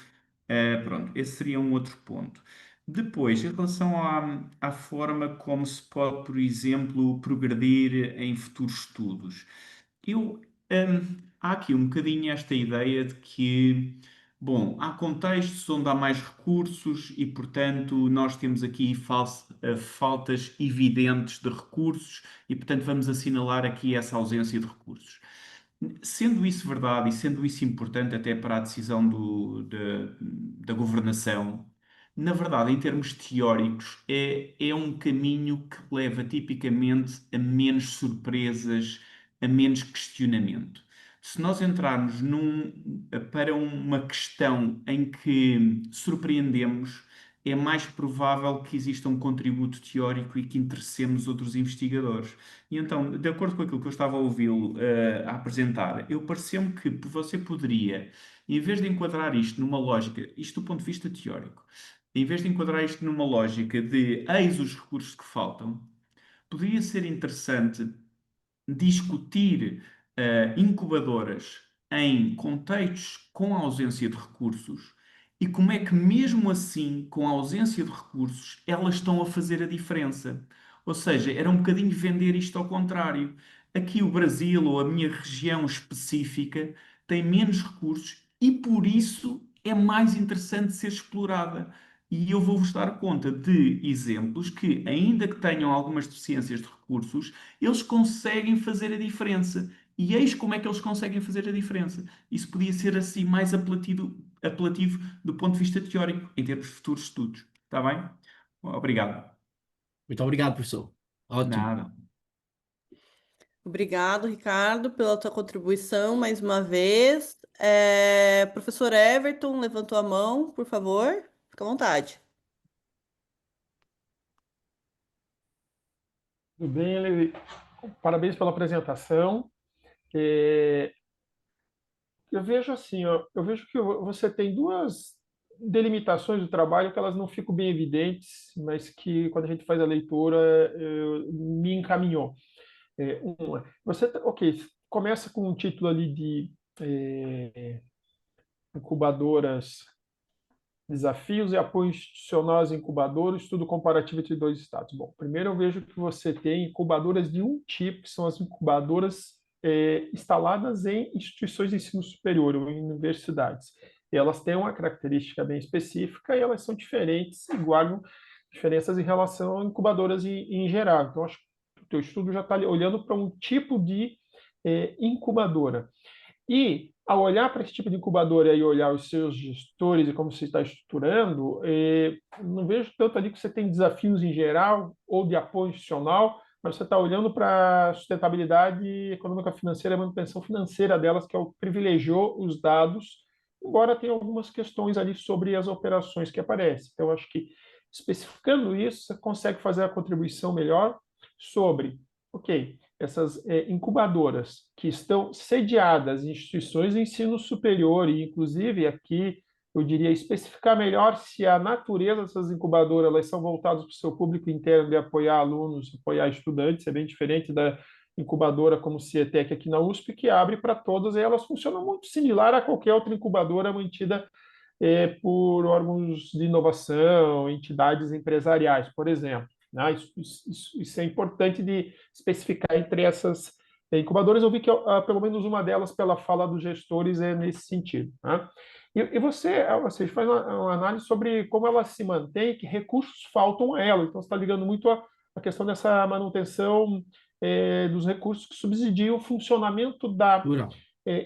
Speaker 3: Pronto, esse seria um outro ponto. Depois, em relação à forma como se pode, por exemplo, progredir em futuros estudos, há aqui um bocadinho esta ideia de que, bom, há contextos onde há mais recursos e, portanto, nós temos aqui faltas evidentes de recursos e, portanto, vamos assinalar aqui essa ausência de recursos. Sendo isso verdade e sendo isso importante até para a decisão da governação, na verdade, em termos teóricos, é um caminho que leva tipicamente a menos surpresas, a menos questionamento. Se nós entrarmos para uma questão em que surpreendemos, é mais provável que exista um contributo teórico e que interessemos outros investigadores. E então, de acordo com aquilo que eu estava a ouvi-lo a apresentar, eu pareceu-me que você poderia, em vez de enquadrar isto numa lógica, isto do ponto de vista teórico, em vez de enquadrar isto numa lógica de eis os recursos que faltam, poderia ser interessante discutir incubadoras em contextos com ausência de recursos e como é que, mesmo assim, com a ausência de recursos, elas estão a fazer a diferença. Ou seja, era um bocadinho vender isto ao contrário. Aqui o Brasil ou a minha região específica tem menos recursos e por isso é mais interessante ser explorada. E eu vou-vos dar conta de exemplos que, ainda que tenham algumas deficiências de recursos, eles conseguem fazer a diferença. E eis como é que eles conseguem fazer a diferença. Isso podia ser assim mais apelativo do ponto de vista teórico, em termos de futuros estudos. Está bem? Obrigado.
Speaker 7: Muito obrigado, professor. Ótimo.
Speaker 3: Nada.
Speaker 2: Obrigado, Ricardo, pela tua contribuição mais uma vez. Professor Everton levantou a mão, por favor. Fica à vontade.
Speaker 6: Tudo bem, Levi? Parabéns pela apresentação. É, eu vejo assim, ó, eu vejo que você tem duas delimitações do trabalho que elas não ficam bem evidentes, mas que quando a gente faz a leitura me encaminhou. Uma, ok, começa com um título ali de incubadoras, desafios e apoio institucional às incubadoras, estudo comparativo entre dois estados. Bom, primeiro eu vejo que você tem incubadoras de um tipo, que são as incubadoras instaladas em instituições de ensino superior ou em universidades. E elas têm uma característica bem específica e elas são diferentes e guardam diferenças em relação a incubadoras em geral. Então, acho que o teu estudo já está olhando para um tipo de incubadora. E, ao olhar para esse tipo de incubadora e olhar os seus gestores e como você está estruturando, não vejo tanto ali que você tem desafios em geral ou de apoio institucional, mas você está olhando para a sustentabilidade econômica financeira, a manutenção financeira delas, que é o que privilegiou os dados, embora tenha algumas questões ali sobre as operações que aparecem. Então, acho que, especificando isso, você consegue fazer a contribuição melhor sobre, ok, essas incubadoras que estão sediadas em instituições de ensino superior, e inclusive aqui eu diria, especificar melhor se a natureza dessas incubadoras elas são voltadas para o seu público interno de apoiar alunos, apoiar estudantes, é bem diferente da incubadora como o Cietec aqui na USP, que abre para todas, e elas funcionam muito similar a qualquer outra incubadora mantida por órgãos de inovação, entidades empresariais, por exemplo. Né? Isso é importante de especificar entre essas incubadoras. Eu vi que pelo menos uma delas, pela fala dos gestores, é nesse sentido. Né? E você faz uma análise sobre como ela se mantém, que recursos faltam a ela. Então, você está ligando muito a questão dessa manutenção dos recursos que subsidiam o funcionamento da
Speaker 7: Rural.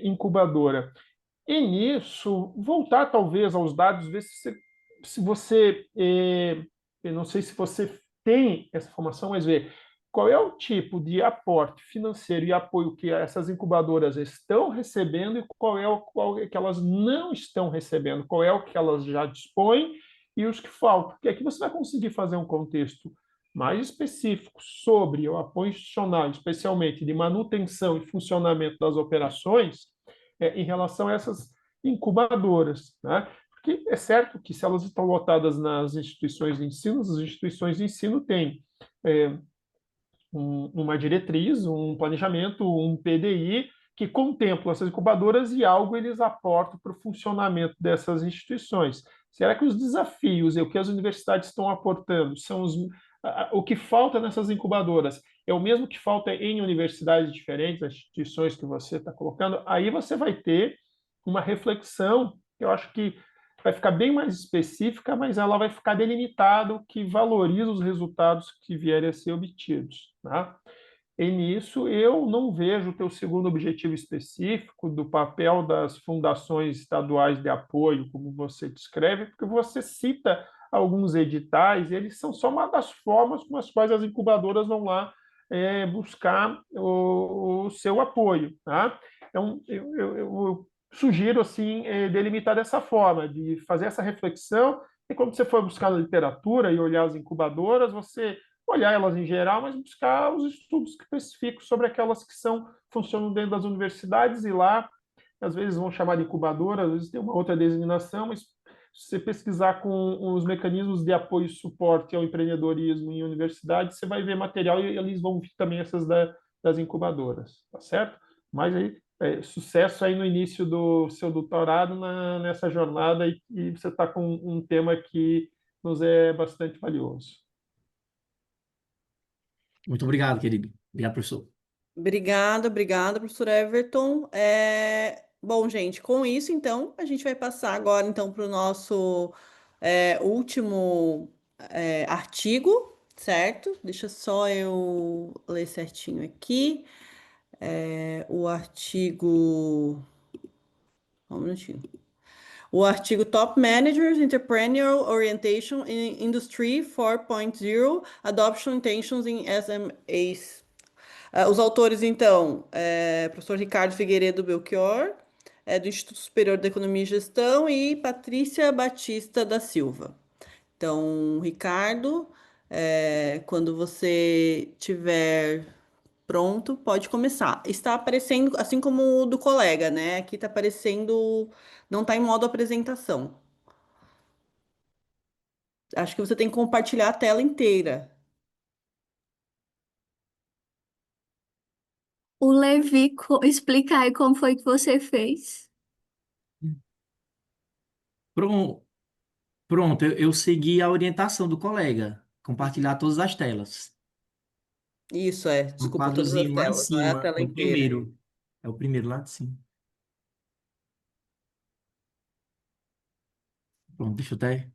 Speaker 6: incubadora. E nisso, voltar talvez aos dados, ver se você, eu não sei se você tem essa informação, mas ver qual é o tipo de aporte financeiro e apoio que essas incubadoras estão recebendo e qual é que elas não estão recebendo, qual é o que elas já dispõem e os que faltam. Porque aqui você vai conseguir fazer um contexto mais específico sobre o apoio institucional, especialmente de manutenção e funcionamento das operações, em relação a essas incubadoras, né? Porque é certo que se elas estão lotadas nas instituições de ensino, as instituições de ensino têm é, uma diretriz, um planejamento, um PDI que contempla essas incubadoras e algo eles aportam para o funcionamento dessas instituições. Será que os desafios e o que as universidades estão aportando são o que falta nessas incubadoras é o mesmo que falta em universidades diferentes, as instituições que você está colocando? Aí você vai ter uma reflexão, eu acho que vai ficar bem mais específica, mas ela vai ficar delimitada, o que valoriza os resultados que vierem a ser obtidos. Tá? E nisso eu não vejo o teu segundo objetivo específico do papel das fundações estaduais de apoio, como você descreve, porque você cita alguns editais, e eles são só uma das formas com as quais as incubadoras vão lá buscar o seu apoio. Tá? Então, eu sugiro assim delimitar dessa forma, de fazer essa reflexão, e quando você for buscar na literatura e olhar as incubadoras, você olhar elas em geral, mas buscar os estudos específicos sobre aquelas que funcionam dentro das universidades, e lá, às vezes vão chamar de incubadora, às vezes tem uma outra designação, mas se você pesquisar com os mecanismos de apoio e suporte ao empreendedorismo em universidades, você vai ver material e eles vão vir também essas das incubadoras, tá certo? Mas aí, sucesso aí no início do seu doutorado nessa jornada, e você está com um tema que nos é bastante valioso.
Speaker 7: Muito obrigado, querido. Obrigado, professor.
Speaker 2: Obrigada, professor Everton. Bom, gente, com isso, então, a gente vai passar agora, então, para o nosso último artigo, certo? Deixa só eu ler certinho aqui. O artigo... Um minutinho. O artigo Top Managers, Entrepreneurial Orientation in Industry 4.0, Adoption Intentions in SMAs. Os autores, então, professor Ricardo Figueiredo Belchior, do Instituto Superior de Economia e Gestão, e Patrícia Batista da Silva. Então, Ricardo, quando você tiver pronto, pode começar. Está aparecendo, assim como o do colega, né? Aqui está aparecendo, não está em modo apresentação. Acho que você tem que compartilhar a tela inteira.
Speaker 5: O Levi, explica aí como foi que você fez.
Speaker 7: Pronto, pronto, eu segui a orientação do colega. Compartilhar todas as telas.
Speaker 2: Isso,
Speaker 7: No
Speaker 2: desculpa, todas as
Speaker 7: quadrozinho lá em
Speaker 2: telas, não é a
Speaker 7: cima,
Speaker 2: tela
Speaker 7: no
Speaker 2: inteira.
Speaker 7: primeiro. É o primeiro lá de cima. Pronto, deixa eu até.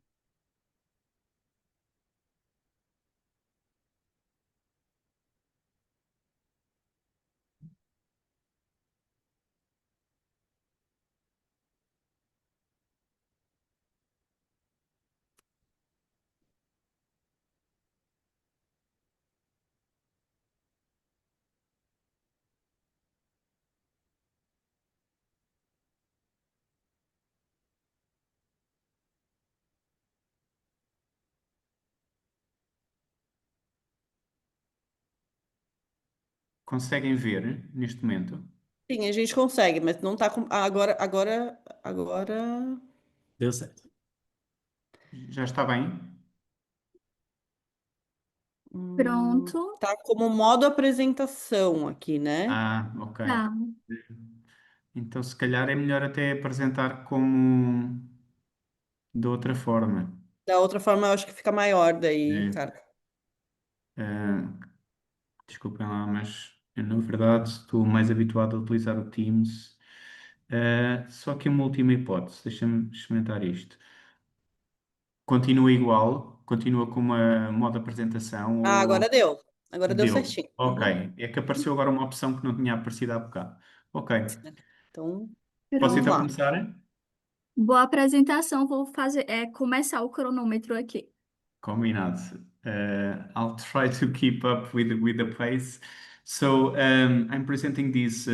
Speaker 3: Conseguem ver neste momento?
Speaker 2: Sim, a gente consegue, mas não tá com. Agora.
Speaker 7: Deu certo.
Speaker 3: Já está bem?
Speaker 5: Pronto.
Speaker 2: Tá como modo apresentação aqui, né?
Speaker 3: Ah, ok.
Speaker 5: Tá.
Speaker 3: Então, se calhar é melhor até apresentar como de outra forma.
Speaker 2: Da outra forma, eu acho que fica maior daí,
Speaker 3: É,
Speaker 2: cara.
Speaker 3: ah, desculpem lá, mas eu, na verdade, estou mais habituado a utilizar o Teams. Só que uma última hipótese, deixa-me experimentar isto. Continua igual? Continua com uma modo apresentação
Speaker 2: Ah,
Speaker 3: ou
Speaker 2: agora deu. Agora deu
Speaker 3: deu?
Speaker 2: certinho.
Speaker 3: Ok.
Speaker 2: Uhum.
Speaker 3: É que apareceu agora uma opção que não tinha aparecido há bocado. Ok.
Speaker 2: Então,
Speaker 3: Posso
Speaker 2: vamos
Speaker 3: então
Speaker 5: Pronto.
Speaker 2: lá.
Speaker 3: começar?
Speaker 5: Boa apresentação. Vou fazer, começar o cronômetro aqui.
Speaker 3: Combinado. I'll try to keep up with the pace. So I'm presenting this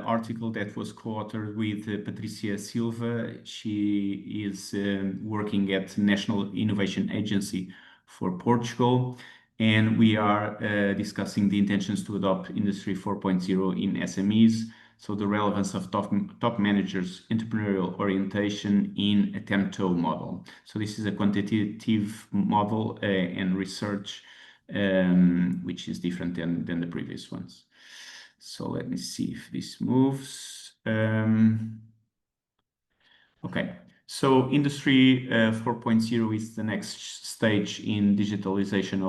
Speaker 3: article that was co-authored with Patricia Silva. She is working at National Innovation Agency for Portugal, and we are discussing the intentions to adopt Industry 4.0 in SMEs. So the relevance of top managers' entrepreneurial orientation in a TEMTO model. So this is a quantitative model and research, which is different than the previous ones. So let me see if this moves. Okay, so Industry 4.0 is the next stage in digitalization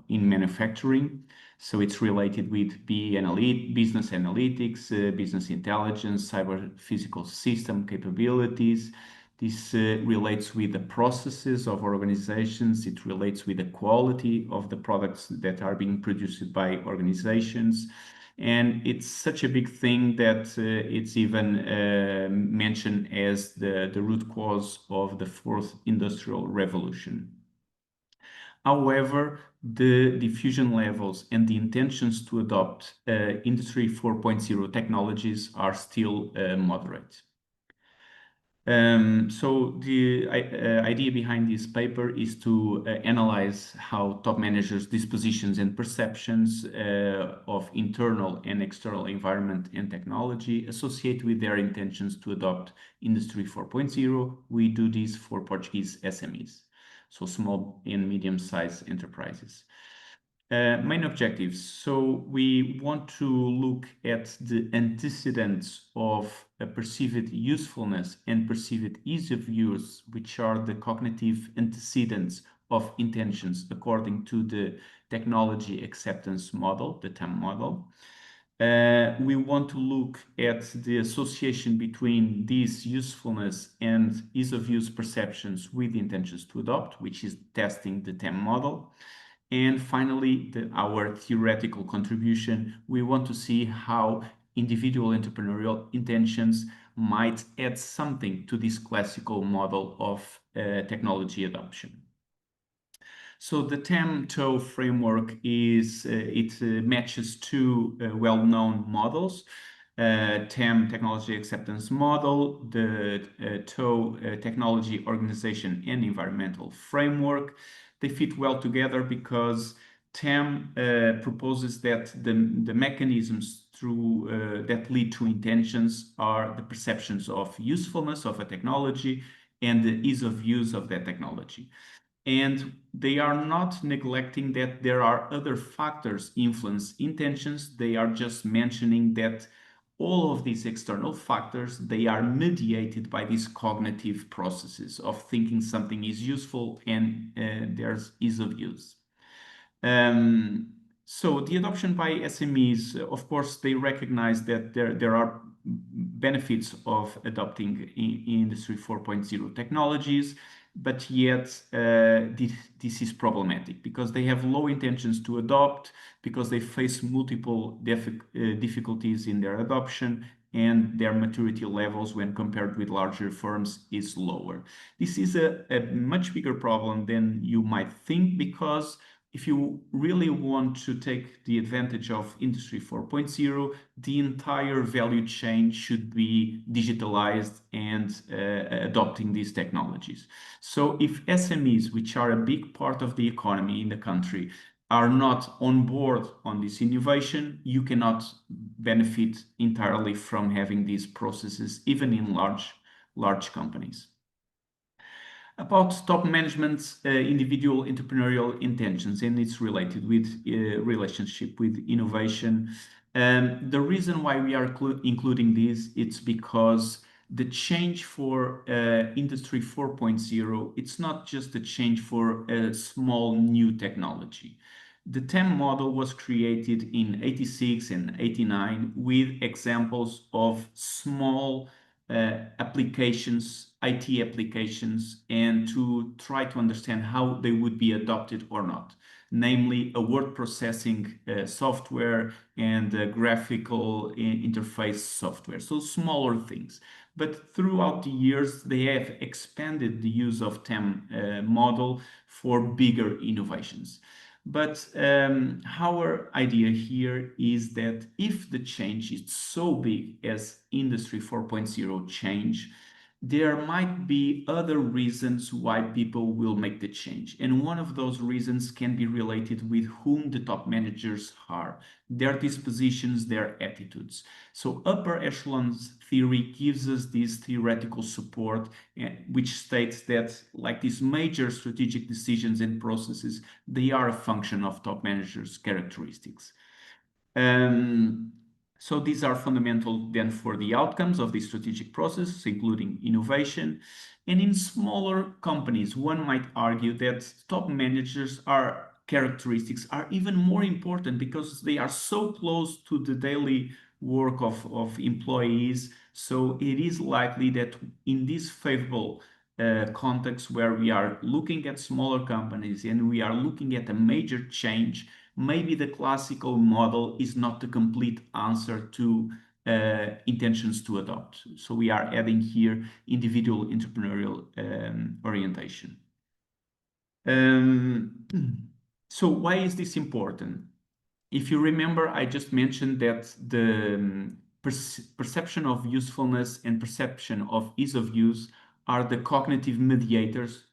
Speaker 3: in manufacturing. So it's related with business analytics, business intelligence, cyber physical system capabilities. This relates with the processes of organizations. It relates with the quality of the products that are being produced by organizations. And it's such a big thing that it's even mentioned as the root cause of the fourth industrial revolution. However, the diffusion levels and the intentions to adopt Industry 4.0 technologies are still moderate. So the idea behind this paper is to analyze how top managers' dispositions and perceptions of internal and external environment and technology associate with their intentions to adopt Industry 4.0. We do this for Portuguese SMEs, so small and medium-sized enterprises. Main objectives. So we want to look at the antecedents of a perceived usefulness and perceived ease of use, which are the cognitive antecedents of intentions according to the technology acceptance model, the TAM model. We want to look at the association between this usefulness and ease of use perceptions with the intentions to adopt, which is testing the TAM model. And finally, our theoretical contribution, we want to see how individual entrepreneurial intentions might add something to this classical model of technology adoption. So the TEM-TOE framework matches two well-known models. TEM Technology Acceptance Model, the TOE Technology Organization and Environmental Framework. They fit well together because TEM proposes that the mechanisms that lead to intentions are the perceptions of usefulness of a technology and the ease of use of that technology. And they are not neglecting that there are other factors influence intentions. They are just mentioning that all of these external factors, they are mediated by these cognitive processes of thinking something is useful and there's ease of use. So the adoption by SMEs, of course, they recognize that there are benefits of adopting Industry 4.0 technologies, but yet this is problematic because they have low intentions to adopt, because they face multiple difficulties in their adoption, and their maturity levels when compared with larger firms is lower. This is a much bigger problem than you might think, because if you really want to take the advantage of Industry 4.0, the entire value chain should be digitalized and adopting these technologies. So if SMEs, which are a big part of the economy in the country, are not on board on this innovation, you cannot benefit entirely from having these processes, even in large large companies. About top management's individual entrepreneurial intentions, and it's related with relationship with innovation. The reason why we are including this, it's because the change for Industry 4.0, it's not just a change for a small new technology. The TEM model was created in 86 and 89 with examples of small applications, IT applications, and to try to understand how they would be adopted or not, namely a word processing software and a graphical interface software, so smaller things. But throughout the years, they have expanded the use of TEM model for bigger innovations. But our idea here is that if the change is so big as Industry 4.0 change, there might be other reasons why people will make the change. And one of those reasons can be related with whom the top managers are, their dispositions, their attitudes. So upper echelons theory gives us this theoretical support, which states that like these major strategic decisions and processes, they are a function of top managers' characteristics. So these are fundamental then for the outcomes of the strategic process, including innovation. And in smaller companies, one might argue that top managers characteristics are even more important because they are so close to the daily work of employees. So it is likely that in this favorable context where we are looking at smaller companies and we are looking at a major change, maybe the classical model is not the complete answer to intentions to adopt. So we are adding here individual entrepreneurial orientation. So why is this important? If you remember, I just mentioned that the perception of usefulness and perception of ease of use are the cognitive mediators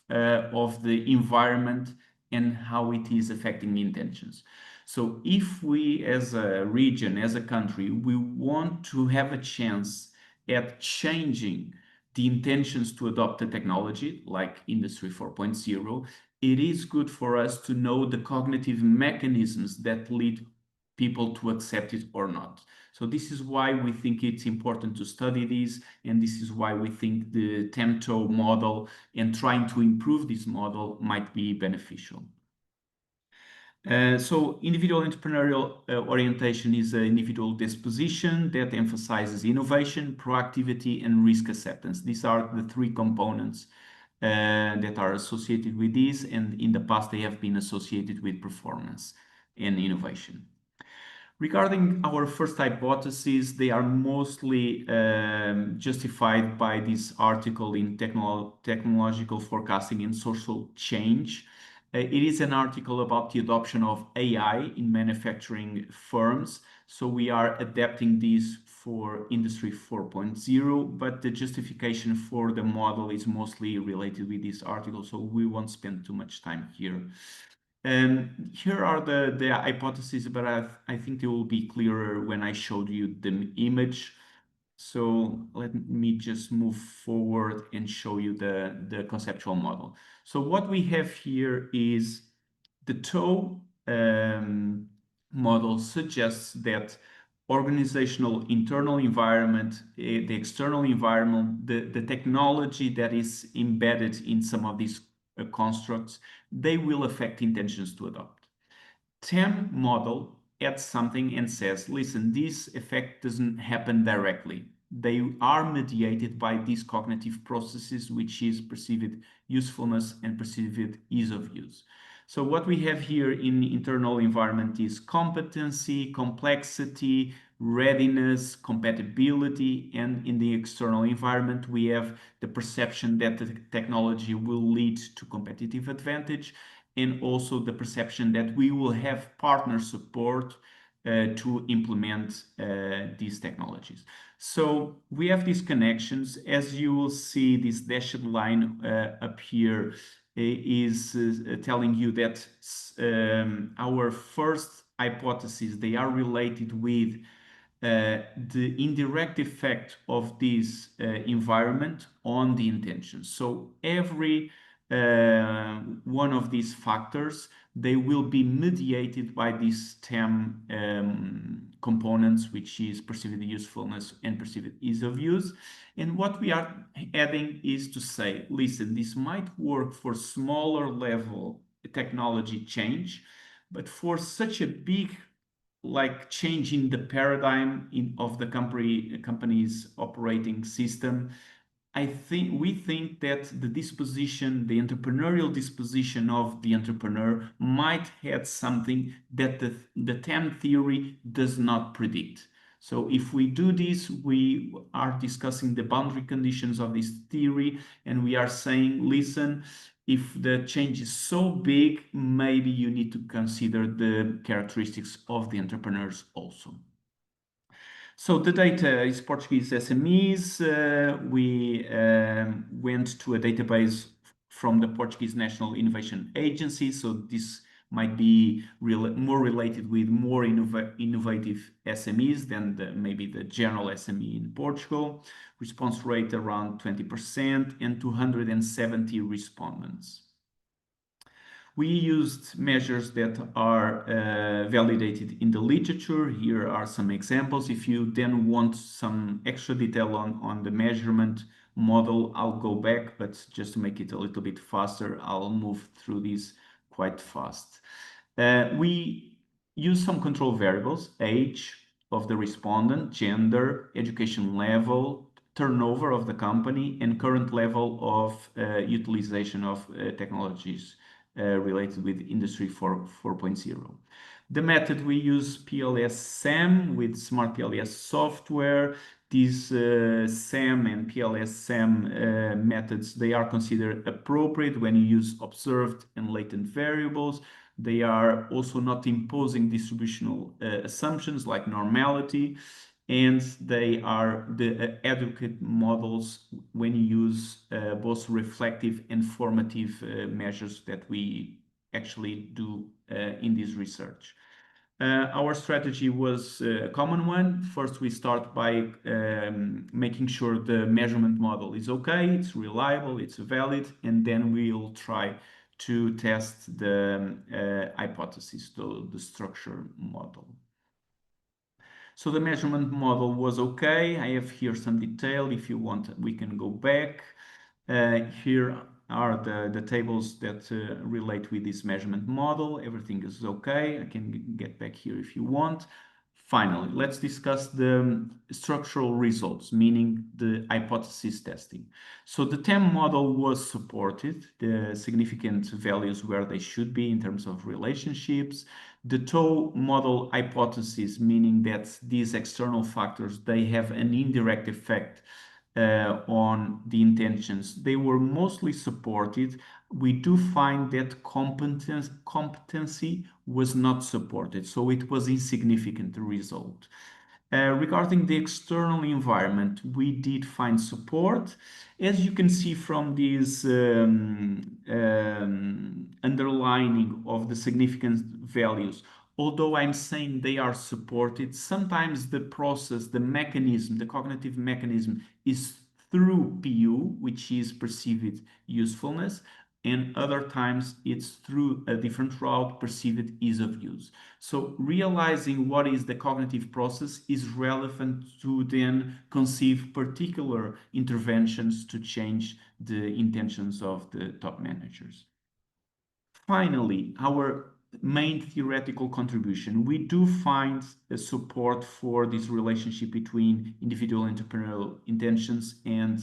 Speaker 3: of the environment and how it is affecting the intentions. So if we as a region, as a country, we want to have a chance at changing the intentions to adopt the technology like Industry 4.0, it is good for us to know the cognitive mechanisms that lead people to accept it or not. So this is why we think it's important to study this, and this is why we think the TEMTO model and trying to improve this model might be beneficial. So individual entrepreneurial orientation is an individual disposition that emphasizes innovation, proactivity, and risk acceptance. These are the three components that are associated with this, and in the past they have been associated with performance and innovation. Regarding our first hypotheses, they are mostly justified by this article in Technological Forecasting and Social Change. It is an article about the adoption of AI in manufacturing firms. So we are adapting this for Industry 4.0, but the justification for the model is mostly related with this article, so we won't spend too much time here. Here are the hypotheses, but I think they will be clearer when I showed you the image. So let me just move forward and show you the conceptual model. So what we have here is the TOW model suggests that organizational internal environment, the external environment, the technology that is embedded in some of these constructs, they will affect intentions to adopt. TEM model adds something and says, listen, this effect doesn't happen directly. They are mediated by these cognitive processes, which is perceived usefulness and perceived ease of use. So what we have here in the internal environment is competency, complexity, readiness, compatibility, and in the external environment, we have the perception that the technology will lead to competitive advantage, and also the perception that we will have partner support to implement these technologies. So we have these connections. As you will see, this dashed line up here is telling you that our first hypothesis, they are related with the indirect effect of this environment on the intention. So every one of these factors, they will be mediated by these TEM components, which is perceived usefulness and perceived ease of use. And what we are adding is to say, listen, this might work for smaller level technology change, but for such a big change in the paradigm of the company's operating system, we think that the disposition, the entrepreneurial disposition of the entrepreneur might have something that the TEM theory does not predict. So if we do this, we are discussing the boundary conditions of this theory, and we are saying, listen, if the change is so big, maybe you need to consider the characteristics of the entrepreneurs also. So the data is Portuguese SMEs. We went to a database from the Portuguese National Innovation Agency. So this might be more related with more innovative SMEs than maybe the general SME in Portugal. Response rate around 20% and 270 respondents. We used measures that are validated in the literature. Here are some examples. If you then want some extra detail on the measurement model, I'll go back, but just to make it a little bit faster, I'll move through these quite fast. We use some control variables: age of the respondent, gender, education level, turnover of the company, and current level of utilization of technologies related with Industry 4.0. The method we use PLS-SAM with Smart PLS software. These SAM and PLS-SAM methods, they are considered appropriate when you use observed and latent variables. They are also not imposing distributional assumptions like normality, and they are the adequate models when you use both reflective and formative measures that we actually do in this research. Our strategy was a common one. First, we start by making sure the measurement model is okay, it's reliable, it's valid, and then we'll try to test the hypothesis, the structure model. So the measurement model was okay. I have here some detail. If you want, we can go back. Here are the tables that relate with this measurement model. Everything is okay. I can get back here if you want. Finally, let's discuss the structural results, meaning the hypothesis testing. So the TEM model was supported. The significant values where they should be in terms of relationships. The TOW model hypothesis, meaning that these external factors, they have an indirect effect on the intentions. They were mostly supported. We do find that competency was not supported, so it was insignificant, the result. Regarding the external environment, we did find support. As you can see from this underlining of the significant values, although I'm saying they are supported, sometimes the process, the mechanism, the cognitive mechanism is through PU, which is perceived usefulness, and other times it's through a different route, perceived ease of use. So realizing what is the cognitive process is relevant to then conceive particular interventions to change the intentions of the top managers. Finally, our main theoretical contribution, we do find a support for this relationship between individual entrepreneurial intentions and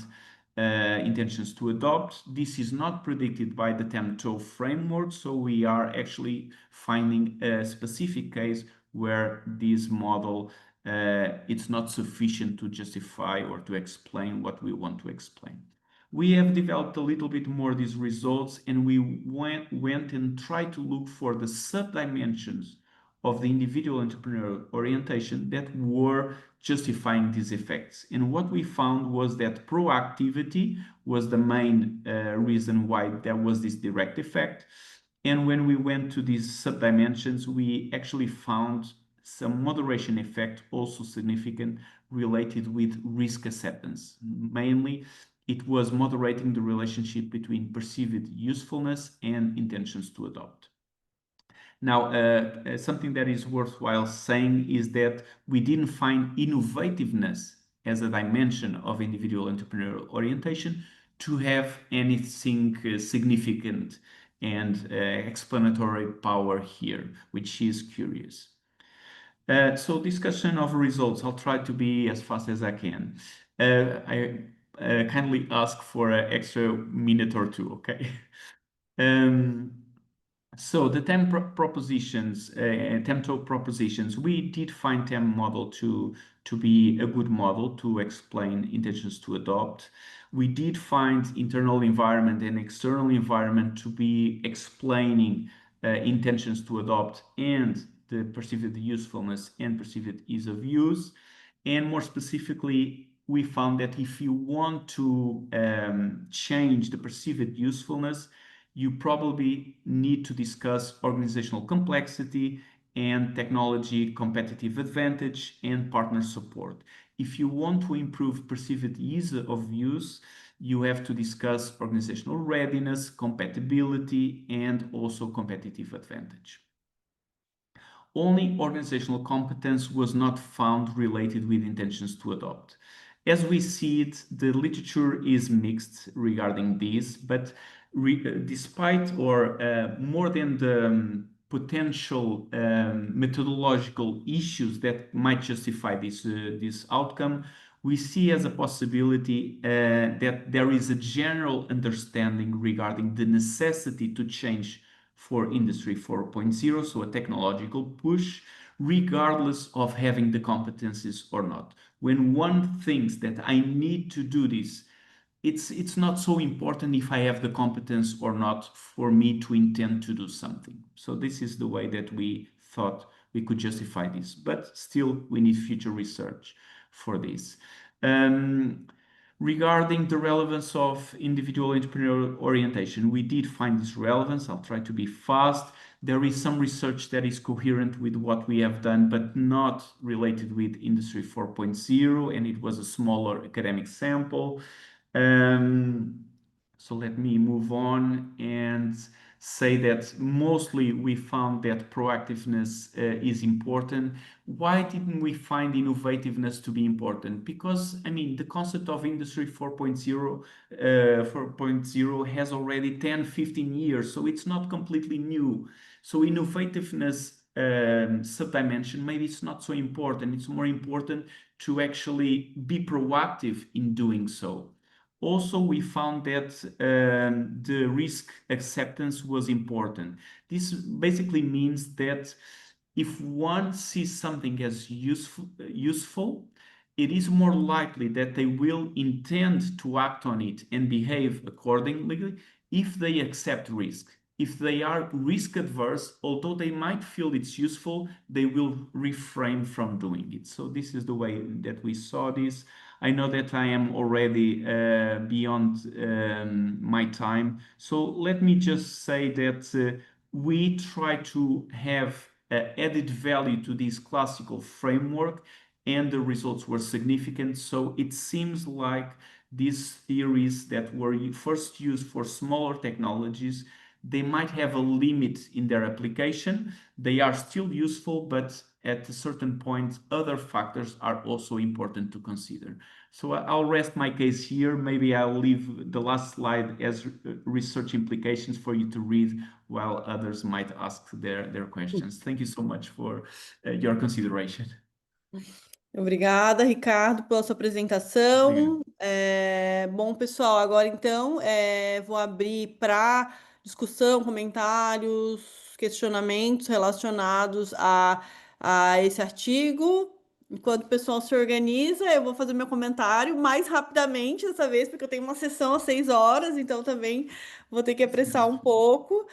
Speaker 3: intentions to adopt. This is not predicted by the TEM-TOW framework, so we are actually finding a specific case where this model it's not sufficient to justify or to explain what we want to explain. We have developed a little bit more these results, and we went and tried to look for the sub-dimensions of the individual entrepreneurial orientation that were justifying these effects. And what we found was that proactivity was the main reason why there was this direct effect. And when we went to these sub-dimensions, we actually found some moderation effect also significant related with risk acceptance. Mainly, it was moderating the relationship between perceived usefulness and intentions to adopt. Now, something that is worthwhile saying is that we didn't find innovativeness as a dimension of individual entrepreneurial orientation to have anything significant and explanatory power here, which is curious. So discussion of results, I'll try to be as fast as I can. I kindly ask for an extra minute or two, okay? So the 10 propositions, 10 propositions, we did find 10 model to be a good model to explain intentions to adopt. We did find internal environment and external environment to be explaining intentions to adopt and the perceived usefulness and perceived ease of use. And more specifically, we found that if you want to change the perceived usefulness, you probably need to discuss organizational complexity and technology competitive advantage and partner support. If you want to improve perceived ease of use, you have to discuss organizational readiness, compatibility, and also competitive advantage. Only organizational competence was not found related with intentions to adopt. As we see it, the literature is mixed regarding this, but despite or more than the potential methodological issues that might justify this outcome, we see as a possibility that there is a general understanding regarding the necessity to change for Industry 4.0, so a technological push, regardless of having the competencies or not. When one thinks that I need to do this, it's not so important if I have the competence or not for me to intend to do something. So this is the way that we thought we could justify this, but still we need future research for this. Regarding the relevance of individual entrepreneurial orientation, we did find this relevance. I'll try to be fast. There is some research that is coherent with what we have done, but not related with Industry 4.0, and it was a smaller academic sample. So let me move on and say that mostly we found that proactiveness is important. Why didn't we find innovativeness to be important? Because, I mean, the concept of Industry 4.0 has already 10, 15 years, so it's not completely new. So innovativeness subdimension, maybe it's not so important. It's more important to actually be proactive in doing so. Also, we found that the risk acceptance was important. This basically means that if one sees something as useful, it is more likely that they will intend to act on it and behave accordingly if they accept risk. If they are risk adverse, although they might feel it's useful, they will refrain from doing it. So this is the way that we saw this. I know that I am already beyond my time. So let me just say that we try to have added value to this classical framework, and the results were significant. So it seems like these theories that were first used for smaller technologies, they might have a limit in their application. They are still useful, but at a certain point, other factors are also important to consider. So I'll rest my case here. Maybe I'll leave the last slide as research implications for you to read while others might ask their questions. Thank you so much for your consideration.
Speaker 2: Obrigada, Ricardo, pela sua apresentação. Bom, pessoal, agora então vou abrir para discussão, comentários, questionamentos relacionados a esse artigo. Enquanto o pessoal se organiza, eu vou fazer meu comentário mais rapidamente dessa vez, porque eu tenho uma sessão às 6 horas, então também vou ter que apressar um pouco.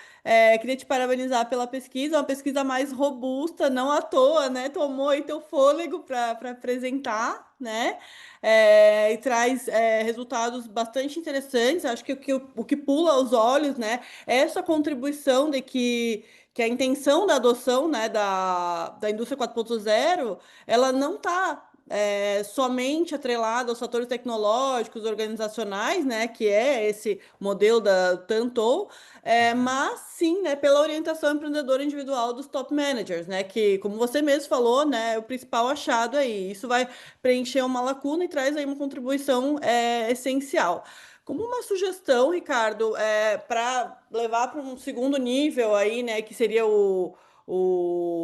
Speaker 2: Queria te parabenizar pela pesquisa, uma pesquisa mais robusta, não à toa, né? Tomou aí teu fôlego para apresentar, né? E traz resultados bastante interessantes. Acho que o que pula aos olhos, né, é essa contribuição de que a intenção da adoção, né, da indústria 4.0, ela não está somente atrelada aos fatores tecnológicos, organizacionais, né, que é esse modelo da Tantou, mas sim, né, pela orientação empreendedora individual dos top managers, né, que, como você mesmo falou, né, é o principal achado aí. Isso vai preencher uma lacuna e traz aí uma contribuição essencial. Como uma sugestão, Ricardo, para levar para um segundo nível aí, né, que seria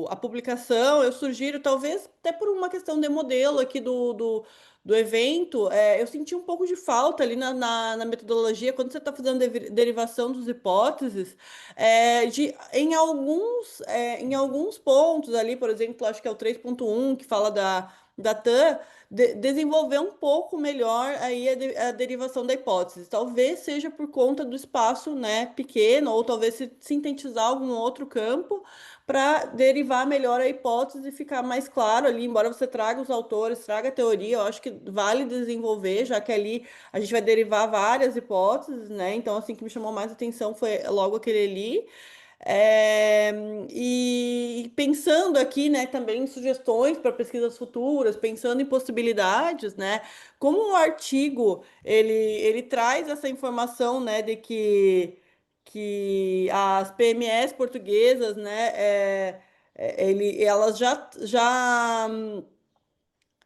Speaker 2: a publicação, eu sugiro, talvez até por uma questão de modelo aqui do evento, eu senti um pouco de falta ali na metodologia, quando você está fazendo derivação das hipóteses, em alguns pontos ali, por exemplo, acho que é o 3.1 que fala da TAM, desenvolver um pouco melhor aí a derivação da hipótese. Talvez seja por conta do espaço, né, pequeno, ou talvez se sintetizar algum outro campo para derivar melhor a hipótese e ficar mais claro ali, embora você traga os autores, traga a teoria, eu acho que vale desenvolver, já que ali a gente vai derivar várias hipóteses, né? Então, assim, que me chamou mais atenção foi logo aquele ali. É, e pensando aqui, né, também em sugestões para pesquisas futuras, pensando em possibilidades, né, como o artigo ele traz essa informação, né, de que as PMEs portuguesas, né, elas já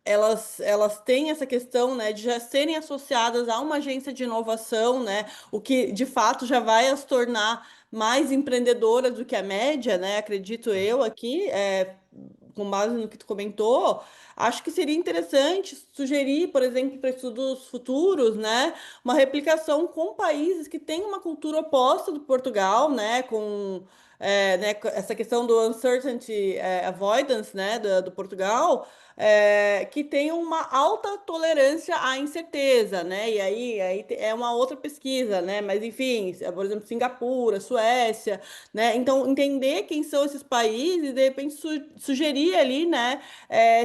Speaker 2: elas têm essa questão, né, de já serem associadas a uma agência de inovação, né, o que de fato já vai as tornar mais empreendedoras do que a média, né, acredito eu aqui, com base no que tu comentou, acho que seria interessante sugerir, por exemplo, para estudos futuros, né, uma replicação com países que têm uma cultura oposta do Portugal, né, com essa questão do uncertainty avoidance, né, do Portugal, que tem uma alta tolerância à incerteza, né? E aí é uma outra pesquisa, né? Mas enfim, por exemplo, Singapura, Suécia, né? Então, entender quem são esses países e de repente sugerir ali, né?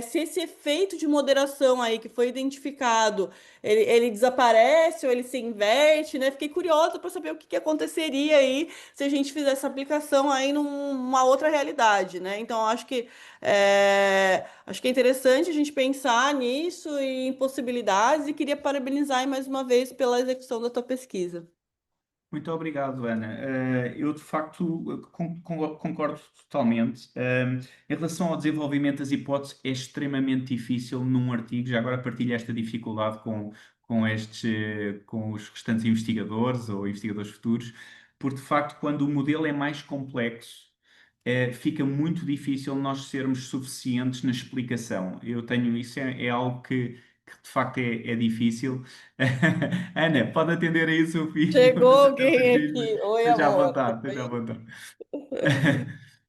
Speaker 2: Se esse efeito de moderação aí que foi identificado, ele desaparece ou ele se inverte, né? Fiquei curiosa para saber o que aconteceria aí se a gente fizesse essa aplicação aí numa outra realidade, né? Então, acho que é interessante a gente pensar nisso e em possibilidades e queria parabenizar aí mais uma vez pela execução da tua pesquisa.
Speaker 3: Muito obrigado, Ana. Eu, de facto, concordo totalmente. Em relação ao desenvolvimento das hipóteses, é extremamente difícil num artigo, já agora partilho esta dificuldade com os restantes investigadores ou investigadores futuros, porque, de facto, quando o modelo é mais complexo, fica muito difícil nós sermos suficientes na explicação. Isso é algo que de facto é difícil. Ana, pode atender aí o seu filho,
Speaker 2: Chegou
Speaker 3: o seu
Speaker 2: alguém
Speaker 3: filho,
Speaker 2: aqui. Oi,
Speaker 3: esteja à
Speaker 2: amor.
Speaker 3: vontade, esteja à vontade.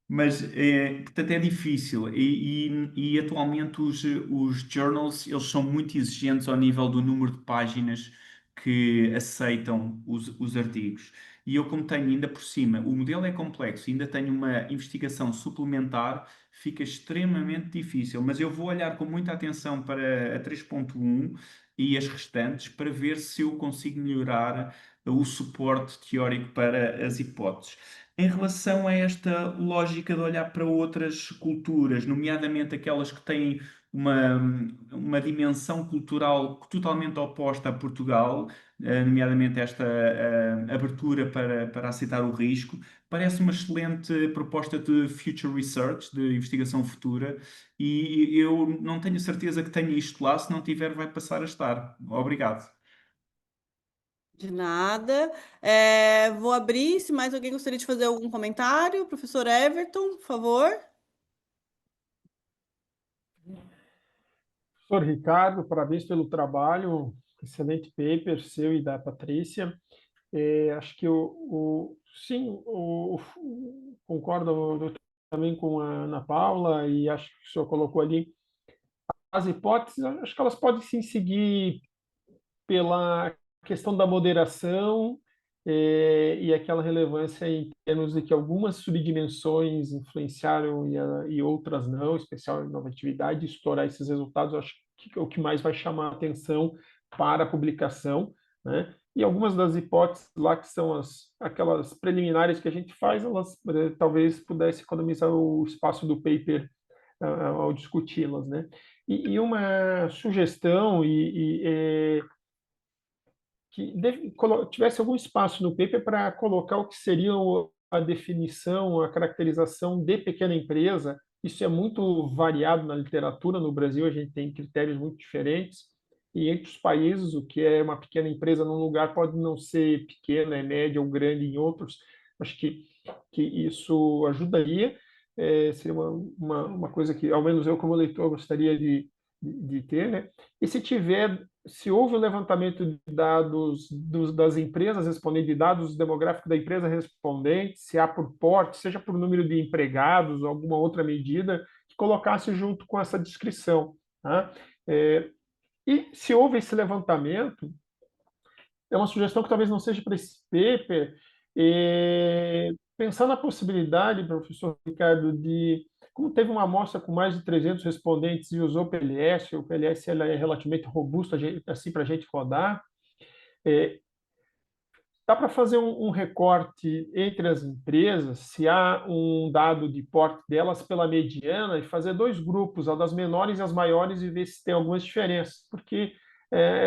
Speaker 3: Mas, portanto, é difícil e atualmente os journals eles são muito exigentes ao nível do número de páginas que aceitam os artigos. E eu, como tenho ainda por cima, o modelo é complexo, ainda tenho uma investigação suplementar, fica extremamente difícil. Mas eu vou olhar com muita atenção para a 3.1 e as restantes para ver se eu consigo melhorar o suporte teórico para as hipóteses. Em relação a esta lógica de olhar para outras culturas, nomeadamente aquelas que têm uma, uma dimensão cultural totalmente oposta a Portugal, nomeadamente esta abertura para aceitar o risco, parece uma excelente proposta de future research, de investigação futura, e eu não tenho certeza que tenha isto lá, se não tiver, vai passar a estar. Obrigado.
Speaker 2: De nada. Vou abrir. Se mais alguém gostaria de fazer algum comentário, professor Everton, por favor.
Speaker 6: Professor Ricardo, parabéns pelo trabalho, excelente paper seu e da Patrícia. Acho que sim, concordo também com a Ana Paula e acho que o senhor colocou ali as hipóteses, acho que elas podem sim seguir pela questão da moderação e aquela relevância em termos de que algumas subdimensões influenciaram e outras não, especial inovatividade, explorar esses resultados, eu acho que é o que mais vai chamar a atenção para a publicação, né? E algumas das hipóteses lá, que são aquelas preliminares que a gente faz, elas talvez pudesse economizar o espaço do paper ao discuti-las, né? E uma sugestão que tivesse algum espaço no paper para colocar o que seria a definição, a caracterização de pequena empresa. Isso é muito variado na literatura. No Brasil, a gente tem critérios muito diferentes. E entre os países, o que é uma pequena empresa num lugar pode não ser pequena, é média ou grande em outros. Acho que isso ajudaria. Seria uma coisa que, ao menos eu, como leitor, gostaria de ter, né? E se houve um levantamento de dados das empresas respondentes, de dados demográficos da empresa respondente, se há por porte, seja por número de empregados ou alguma outra medida, que colocasse junto com essa descrição, tá? E se houve esse levantamento, é uma sugestão que talvez não seja para esse paper, pensar na possibilidade, professor Ricardo, como teve uma amostra com mais de 300 respondentes e usou PLS, o PLS ela é relativamente robusto assim para a gente rodar, é, dá para fazer um recorte entre as empresas, se há um dado de porte delas pela mediana, e fazer dois grupos, a das menores e as maiores, e ver se tem algumas diferenças, porque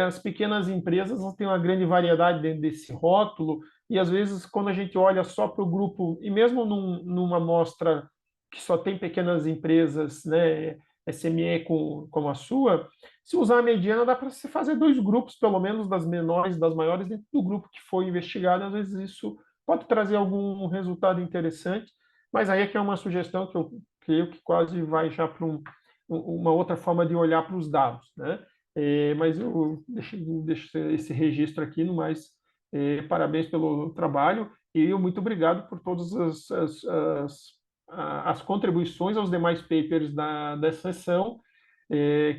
Speaker 6: as pequenas empresas elas têm uma grande variedade dentro desse rótulo, e às vezes, quando a gente olha só para o grupo, e mesmo numa amostra que só tem pequenas empresas, né, SME como a sua, se usar a mediana, dá para se fazer dois grupos, pelo menos das menores e das maiores, dentro do grupo que foi investigado. Às vezes isso pode trazer algum resultado interessante, mas aí é que é uma sugestão que eu creio que quase vai já para uma outra forma de olhar para os dados, né? Mas eu deixo esse registro aqui, no mais, parabéns pelo trabalho e muito obrigado por todas as contribuições aos demais papers dessa sessão,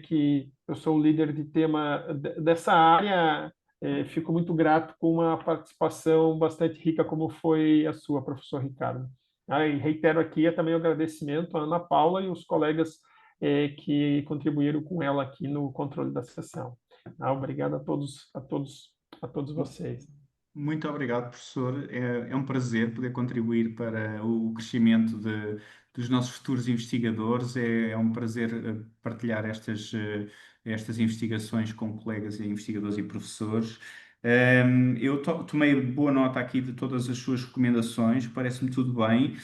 Speaker 6: que eu sou o líder de tema dessa área. Fico muito grato com uma participação bastante rica, como foi a sua, professor Ricardo. E reitero aqui também o agradecimento à Ana Paula e os colegas que contribuíram com ela aqui no controle da sessão. Obrigado a todos vocês.
Speaker 3: Muito obrigado, professor. É um prazer poder contribuir para o crescimento dos nossos futuros investigadores. É um prazer partilhar estas investigações com colegas e investigadores e professores. Eu tomei boa nota aqui de todas as suas recomendações, parece-me tudo bem.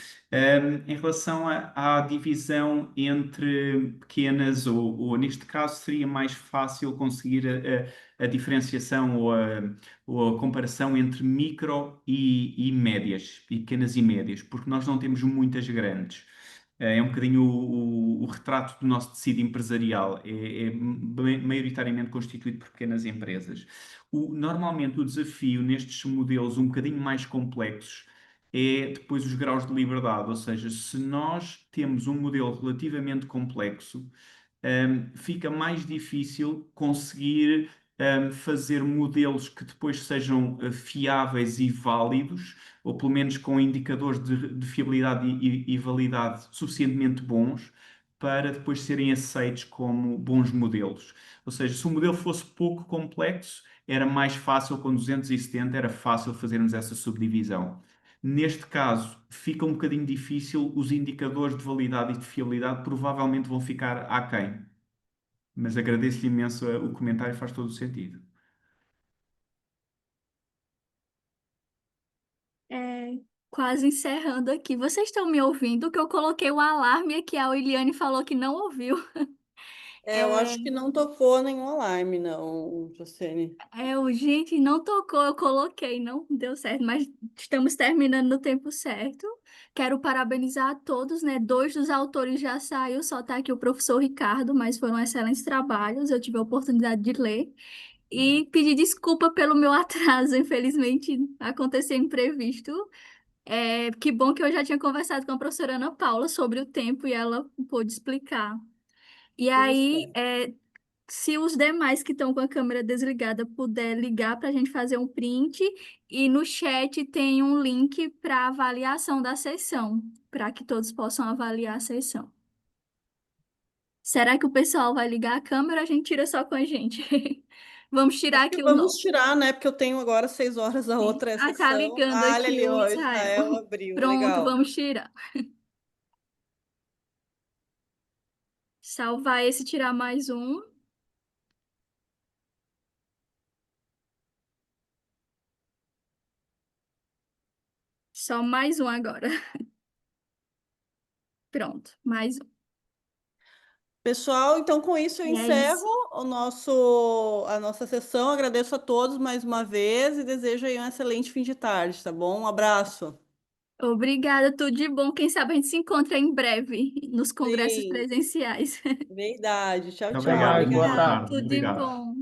Speaker 3: Em relação à divisão entre pequenas, ou neste caso seria mais fácil conseguir a diferenciação ou a comparação entre micro e médias, e pequenas e médias, porque nós não temos muitas grandes. É um bocadinho o retrato do nosso tecido empresarial, é maioritariamente constituído por pequenas empresas. Normalmente o desafio nestes modelos um bocadinho mais complexos é depois os graus de liberdade, ou seja, se nós temos um modelo relativamente complexo, fica mais difícil conseguir fazer modelos que depois sejam fiáveis e válidos, ou pelo menos com indicadores de fiabilidade e validade suficientemente bons para depois serem aceitos como bons modelos. Ou seja, se o modelo fosse pouco complexo, era mais fácil, com 270, era fácil fazermos essa subdivisão. Neste caso, fica um bocadinho difícil, os indicadores de validade e de fiabilidade provavelmente vão ficar aquém. Mas agradeço-lhe imenso o comentário, faz todo o sentido.
Speaker 5: É, quase encerrando aqui. Vocês estão me ouvindo? Que eu coloquei um alarme aqui, a Eliane falou que não ouviu.
Speaker 2: Eu
Speaker 5: É,
Speaker 2: acho que não tocou nenhum alarme, não, Jocene.
Speaker 5: gente, não tocou, eu coloquei, não deu certo, mas estamos terminando no tempo certo. Quero parabenizar a todos, né? Dois dos autores já saiu, só tá aqui o professor Ricardo, mas foram excelentes trabalhos, eu tive a oportunidade de ler. E pedir desculpa pelo meu atraso, infelizmente aconteceu imprevisto. Que bom que eu já tinha conversado com a professora Ana Paula sobre o tempo e ela pôde explicar. E
Speaker 2: Tudo
Speaker 5: aí,
Speaker 2: certo.
Speaker 5: se os demais que estão com a câmera desligada puder ligar para a gente fazer um print, e no chat tem um link para avaliação da sessão, para que todos possam avaliar a sessão. Será que o pessoal vai ligar a câmera ou a gente tira só com a gente? Vamos tirar
Speaker 2: Acho que
Speaker 5: aqui o
Speaker 2: vamos
Speaker 5: nosso.
Speaker 2: tirar, né? Porque eu tenho agora 6 horas a outra
Speaker 5: Ah, tá
Speaker 2: sessão.
Speaker 5: ligando
Speaker 2: Ah, olha
Speaker 5: aqui
Speaker 2: ali,
Speaker 5: o
Speaker 2: ó,
Speaker 5: Israel.
Speaker 2: Israel abriu,
Speaker 5: Pronto,
Speaker 2: legal.
Speaker 5: vamos tirar. Salvar esse, tirar mais um. Só mais um agora. Pronto, mais um.
Speaker 2: Pessoal, então com isso eu
Speaker 5: E é
Speaker 2: encerro
Speaker 5: isso.
Speaker 2: a nossa sessão. Agradeço a todos mais uma vez e desejo aí um excelente fim de tarde, tá bom? Um abraço.
Speaker 5: Obrigada, tudo de bom. Quem sabe a gente se encontra em breve nos congressos
Speaker 2: Sim,
Speaker 5: presenciais.
Speaker 2: verdade. Tchau,
Speaker 3: Muito
Speaker 6: Até
Speaker 2: tchau.
Speaker 3: obrigado,
Speaker 6: mais,
Speaker 3: uma
Speaker 6: boa
Speaker 3: boa
Speaker 2: Obrigada.
Speaker 5: Tchau,
Speaker 6: tarde.
Speaker 3: tarde.
Speaker 5: tudo de
Speaker 3: Obrigado.
Speaker 5: bom.